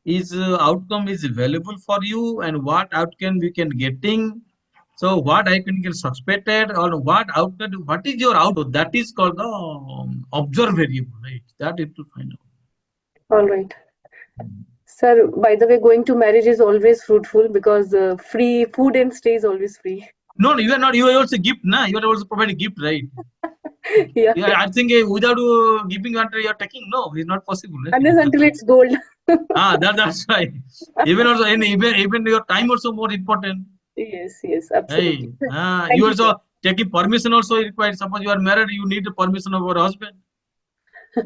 is valuable for you, and what outcome we can getting. So what I can get suspected, or what is your output? That is called the observed variable, right? That you have to find out. All right. Sir, by the way, going to marriage is always fruitful because free food and stay is always free. No, you are not. You are also gift, na. You are also providing gift, right? Yeah. I think without giving what you are taking, no, it's not possible. Right? Unless until it's gold. That's right. Even also, even your time also more important. Yes, absolutely. Hey, you also taking permission also required. Suppose you are married, you need the permission of your husband.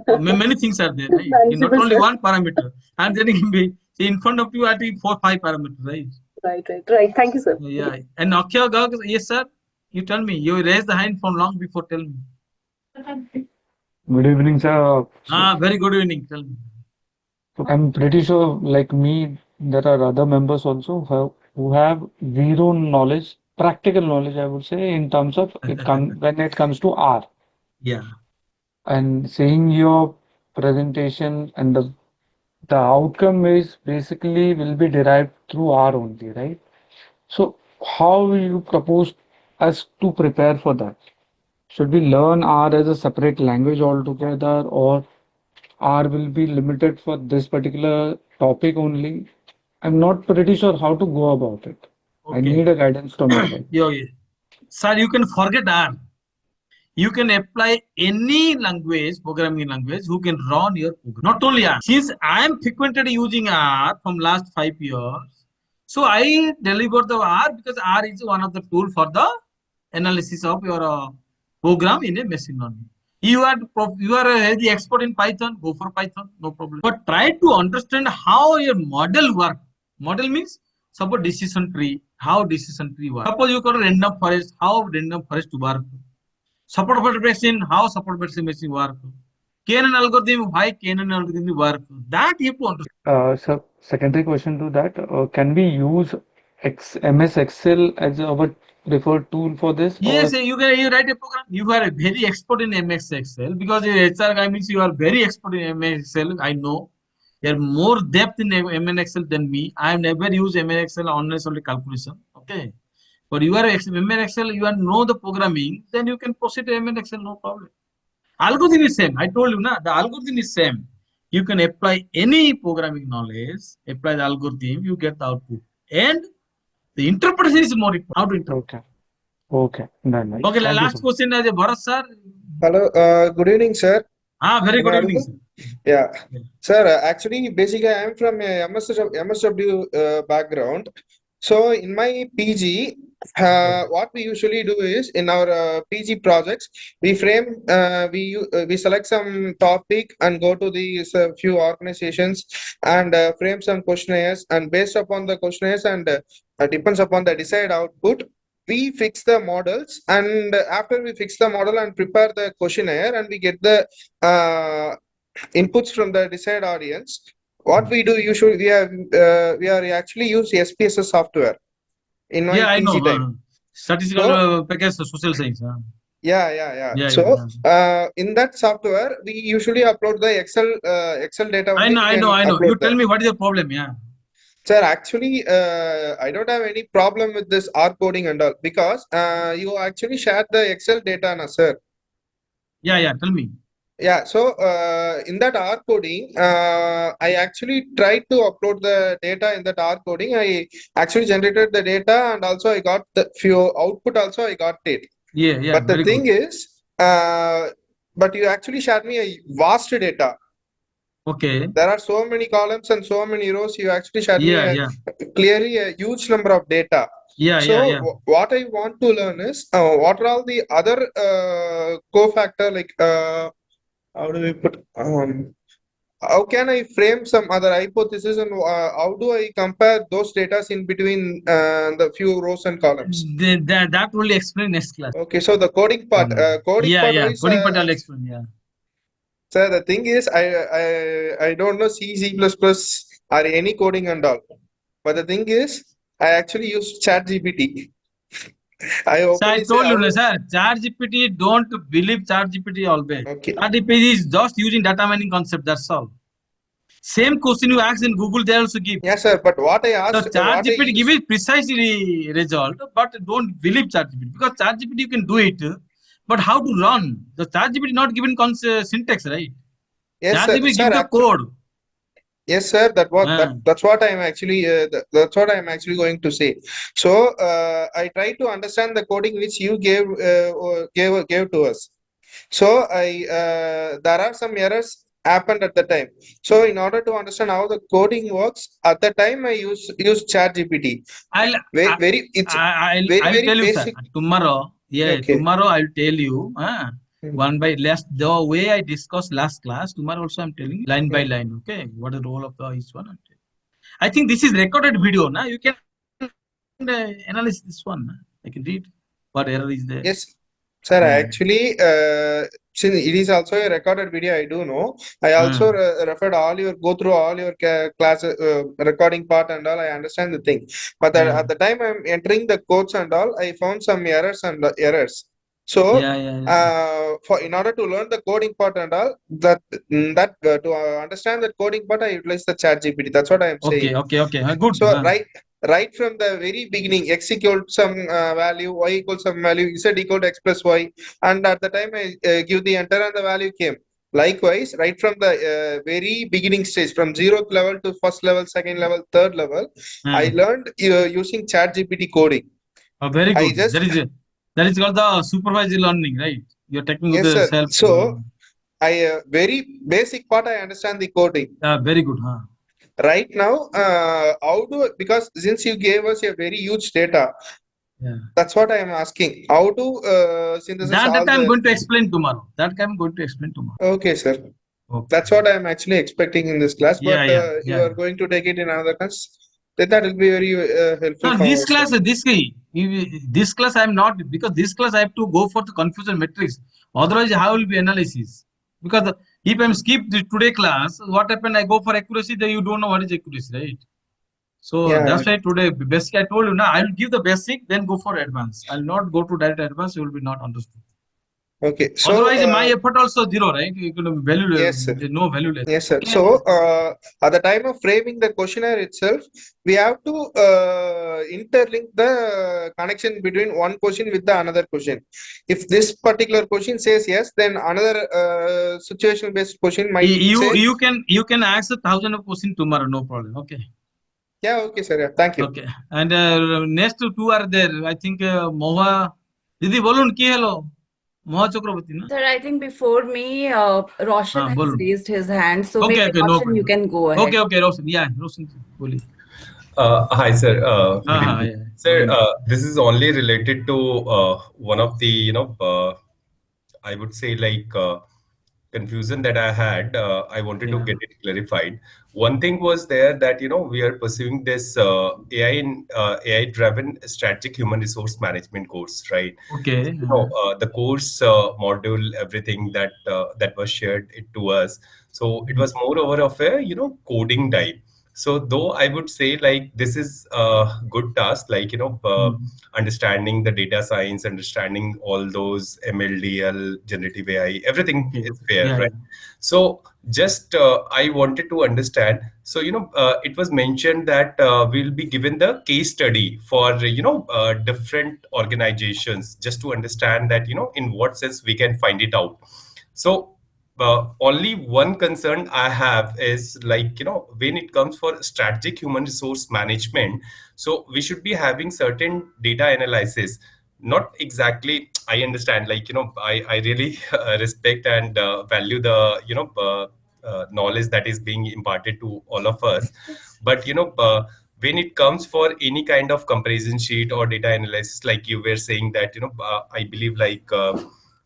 Many things are there, right? Not only one parameter. And then it can be in front of you, I think 4-5 parameters, right? Right. Thank you, sir. Yeah. And Akhya Gag, yes, sir. You tell me. You raised the hand from long before. Tell me. Good evening, sir. Very good evening. Tell me. So I'm pretty sure, like me, there are other members also who have zero knowledge, practical knowledge, I would say, in terms of when it comes to R. Yeah. And seeing your presentation and the outcome is basically will be derived through R only, right? So how will you propose us to prepare for that? Should we learn R as a separate language altogether, or R will be limited for this particular topic only? I'm not pretty sure how to go about it. I Okay. need a guidance from your side. Yeah. Sir, you can forget R. You can apply any language, programming language, who can run your program. Not only R. Since I am frequently using R from last 5 years, so I deliver the R because R is one of the tool for the analysis of your program in a machine learning. You are the expert in Python, go for Python, no problem. But try to understand how your model work. Model means suppose decision tree, how decision tree works. Suppose you got a random forest, how random forest work. Support machine, how support machine work. KNN algorithm, why KNN algorithm work. That you have to understand. So secondary question to that, can we use MS Excel as our preferred tool for this? Yes, you write a program. You are a very expert in MS Excel because HR guy means you are very expert in MS Excel. I know you are more depth in MS Excel than me. I have never used MS Excel unless only calculation. Okay, but you are MS Excel. You know the programming, then you can proceed to MS Excel, no problem. Algorithm is same. I told you, the algorithm is same. You can apply any programming knowledge, apply the algorithm, you get the output, and the interpretation is more important. How to interpret? Okay. Done. Okay, last question is Bharat sir. Hello, good evening, sir. Very good evening, sir. Yeah. Sir, actually, basically, I am from a MSW background. So, in my PG, what we usually do is in our PG projects, we frame, we select some topic and go to these few organizations and frame some questionnaires, and based upon the questionnaires and depends upon the desired output, we fix the models, and after we fix the model and prepare the questionnaire and we get the inputs from the desired audience, what we do usually we are actually use SPSS software in my I PG know. time. Statistical package social science. Yeah. So in that software we usually upload the Excel data. I know. You tell me what is the problem? Yeah. Sir, actually, I don't have any problem with this R coding and all because you actually shared the Excel data, na, sir. Yeah. Tell me. Yeah, so in that R coding, I actually tried to upload the data in that R coding. I actually generated the data and also I got the few output also I got it. Yeah. But the thing is, but you actually shared me a vast data. Okay. There are so many columns and so many rows. You actually shared me clearly a huge number of data. So what I want to learn is what are all the other cofactor, like how do we put how can I frame some other hypothesis, and how do I compare those data in between the few rows and columns? That will explain next class. Okay, so the coding part, coding part wise, coding part I'll explain. Yeah. Sir, the thing is, I don't know C, C++ or any coding and all. But the thing is, I actually use ChatGPT. I told you, sir, ChatGPT, don't believe ChatGPT always. Okay. ChatGPT is just using data mining concept, that's all. Same question you ask in Google, they also give. Yes, sir, but what I asked... So ChatGPT give it precisely result, but don't believe ChatGPT. Because ChatGPT you can do it, but how to run? The ChatGPT not given syntax, right? Yes, sir. ChatGPT give the code. Yes, sir. That's what I'm actually that's what I'm actually going to say. So I try to understand the coding which you gave to us. So there are some errors happened at the time. So in order to understand how the coding works, at the time I use ChatGPT. I'll very tell you, basic. sir. Tomorrow, tomorrow I'll tell you. One by last, the way I discussed last class, tomorrow also I'm telling you line by line, okay? What is the role of each one? I think this is recorded video, na? You can analyze this one. Na? I can read what error is there. Yes, sir. Actually, since it is also a recorded video, I do know. I also referred go through all your class recording part and all. I understand the thing, but at the time I'm entering the codes and all, I found some errors and errors. So, in order to learn the coding part and all, to understand the coding part, I utilize the ChatGPT. That's what I am saying. Okay. Good. So right from the very beginning, x equals some value, y equals some value, z equal to x plus y, and at the time I give the enter and the value came. Likewise, right from the very beginning stage, from 0th level to first level, second level, third level, I learned using ChatGPT coding. Very good. That is called the supervised learning, right? You're taking yes, the sir. self. So I very basic part I understand the coding. Very good, huh? Right now, because since you gave us a very huge data, that's what I am asking. How to synthesize that I'm going to explain tomorrow. Okay, sir. Okay. That's what I'm actually expecting in this class. But you are going to take it in another class. That will be very helpful. No, this class I'm not, because this class I have to go for the confusion matrix. Otherwise, how will be analysis? Because if I'm skip the today class, what happened? I go for accuracy, then you don't know what is accuracy, right? So that's why today basic I told you now. I will give the basic, then go for advanced. I'll not go to direct advanced. You will be not understood. Okay. So otherwise, my effort also zero, right? You can value. Yes, sir. No value less. Yes, sir. Okay. So at the time of framing the questionnaire itself, we have to interlink the connection between one question with the another question. If this particular question says yes, then another situation based question might say. You can ask 1,000 of questions tomorrow, no problem. Okay. Yeah, okay, sir. Yeah, thank you. Okay. And next two are there. I think Moha. Didi, bolun ki hello. Moha Chakraborty, na? Sir, I think before me, Roshan has raised his hand. So okay, maybe Roshan, you can go ahead. Okay, Roshan. Yeah, Roshan. Hi, sir. Sir, this is only related to one of the, I would say like confusion that I had. I wanted to get it clarified. One thing was there that, we are pursuing this AI-driven strategic human resource management course, right? Okay. The course module, everything that was shared to us. So it was more over of a, coding type. So though I would say like this is a good task, like, understanding the data science, understanding all those MLDL, generative AI, everything is fair, right? So just I wanted to understand. So, it was mentioned that we'll be given the case study for, different organizations just to understand that, in what sense we can find it out. So only one concern I have is like, when it comes for strategic human resource management, so we should be having certain data analysis. Not exactly, I understand, like, I really respect and value the, knowledge that is being imparted to all of us. But, when it comes for any kind of comparison sheet or data analysis, like you were saying that, I believe like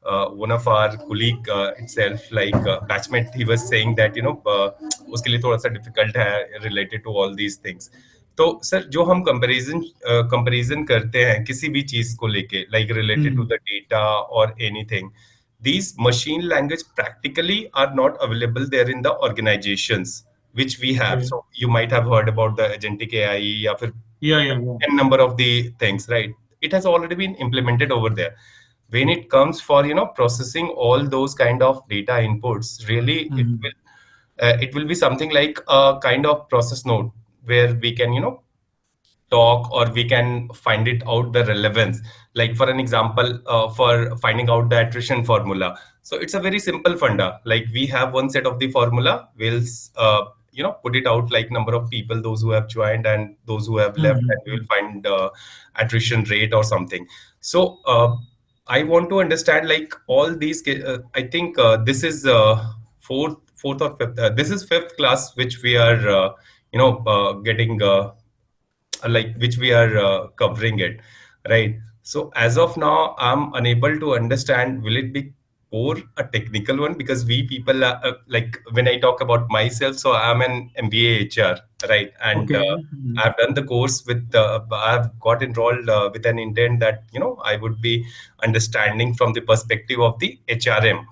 one of our colleague itself, like batchmate, he was saying that, उसके लिए थोड़ा सा difficult है related to all these things. तो sir जो हम comparison करते हैं किसी भी चीज को लेके, like related to the data or anything, these machine language practically are not available there in the organizations which we have. So you might have heard about the agentic AI या फिर n number of the things, right? It has already been implemented over there. When it comes for processing all those kind of data inputs, really it will be something like a kind of process node where we can talk, or we can find it out the relevance. Like for an example, for finding out the attrition formula, so it's a very simple funda. Like we have one set of the formula, we'll put it out like number of people, those who have joined and those who have left, and we will find attrition rate or something. So I want to understand like all these I think this is fourth or fifth, this is fifth class which we are getting like which we are covering it, right? So as of now, I'm unable to understand, will it be more a technical one? Because we people are, like when I talk about myself, so I'm an MBA HR, right? And I've done the course with I've got enrolled with an intent that I would be understanding from the perspective of the HRM,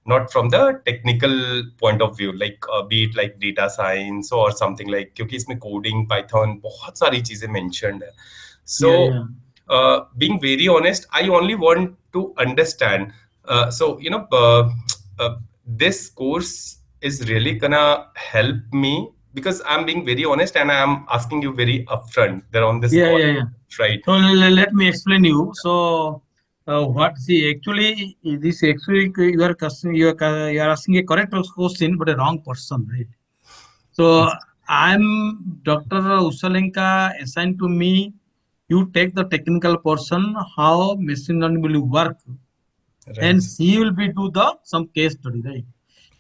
not from the technical point of view, like be it like data science or something like, क्योंकि इसमें coding, Python, बहुत सारी चीजें mentioned है. So being very honest, I only want to understand. So this course is really gonna help me, because I'm being very honest and I'm asking you very upfront there on this call, right? So let me explain you. So what see actually this actually you are asking a correct question but a wrong person, right? So I'm Dr. Usalenka assigned to me. You take the technical portion, how machine learning will work, and she will be do the some case study, right?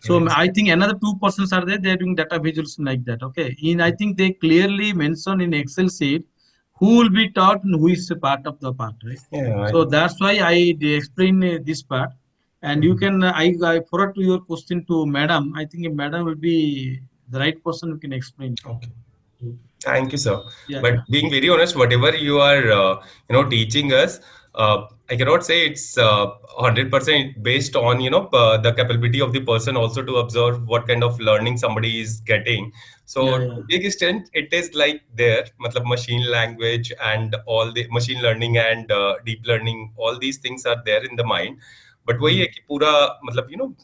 So I think another two persons are there. They are doing data visualization like that. Okay, I think they clearly mention in Excel sheet who will be taught and who is a part of the part, right? So that's why I explain this part. And you can I forward to your question to madam. I think madam will be the right person who can explain. Okay. Thank you, sir. But being very honest, whatever you are, teaching us, I cannot say it's 100% based on, the capability of the person also to observe what kind of learning somebody is getting. So to a big extent, it is like there, matlab machine language and all the machine learning and deep learning, all these things are there in the mind. But वही है कि पूरा मतलब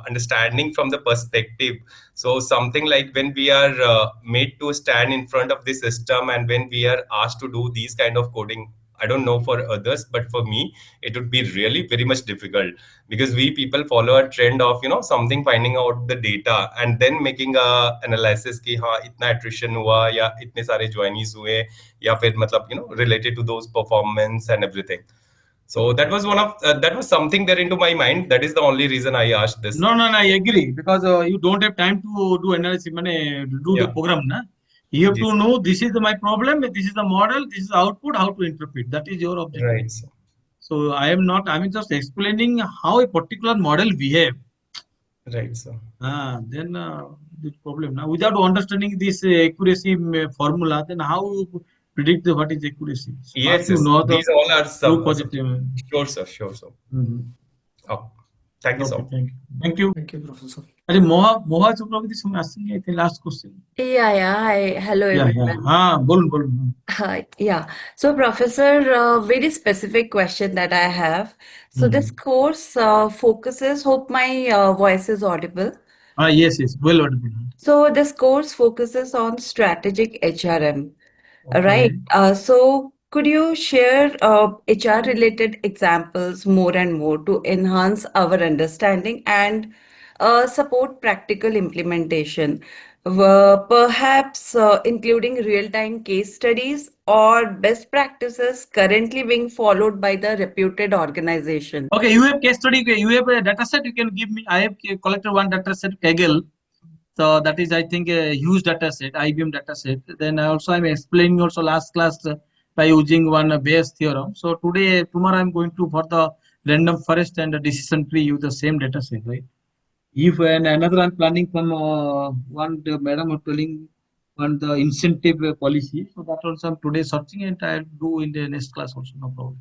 understanding from the perspective. So something like when we are made to stand in front of the system and when we are asked to do these kind of coding, I don't know for others, but for me, it would be really very much difficult, because we people follow a trend of something, finding out the data and then making a analysis कि हाँ इतना attrition हुआ या इतने सारे joinees हुए या फिर मतलब related to those performance and everything. So that was that was something there into my mind. That is the only reason I asked this. No, I agree, because you don't have time to do analysis, do the program, na? You have to know this is my problem, this is the model, this is the output, how to interpret. That is your objective. Right. So I'm just explaining how a particular model behave. Right, sir. Then the problem now, without understanding this accuracy formula, then how predict what is accuracy? So Yes, you know these all are some positive. Sure, sir. Oh, thank you, sir. Thank you, Professor. Moha Chakravarti is asking, I think, last question. Yeah. Hi. Hello, everyone. Bolun. Yeah. So, Professor, very specific question that I have. So, this course focuses, hope my voice is audible. Yes, well audible. So, this course focuses on strategic HRM, right? So, could you share HR related examples more and more to enhance our understanding and support practical implementation? Perhaps including real-time case studies or best practices currently being followed by the reputed organization. Okay, you have case study, you have a data set you can give me. I have collected one data set, Kaggle. So that is, I think, a huge data set, IBM data set. Then also I'm explaining also last class by using one Bayes theorem. So tomorrow I'm going to for the random forest and the decision tree use the same data set, right? If another I'm planning from one the madam was telling on the incentive policy. So that also I'm today searching and I'll do in the next class also, no problem.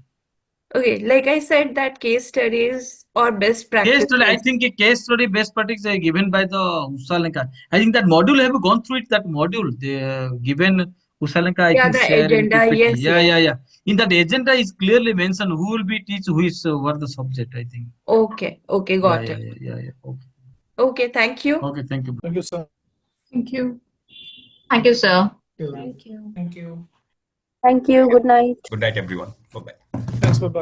Okay, like I said, that case studies or best Case study, I practices. think a case study best practice given by the Usalanka. I think that module have gone through it. That module they given Usalanka. I Yeah, think the share in agenda. PPT. Yes, Yeah, yes. yeah, yeah. In that agenda is clearly mentioned who will be teach, who is what the subject. I think. Okay, okay, Yeah, got yeah, it. yeah, yeah. Okay. Okay, thank you. Okay, thank you. Thank you, sir. Thank you. Thank you, sir. Thank you. Thank you. Thank you. Good night. Good night, everyone. Bye bye. Thanks. Bye bye.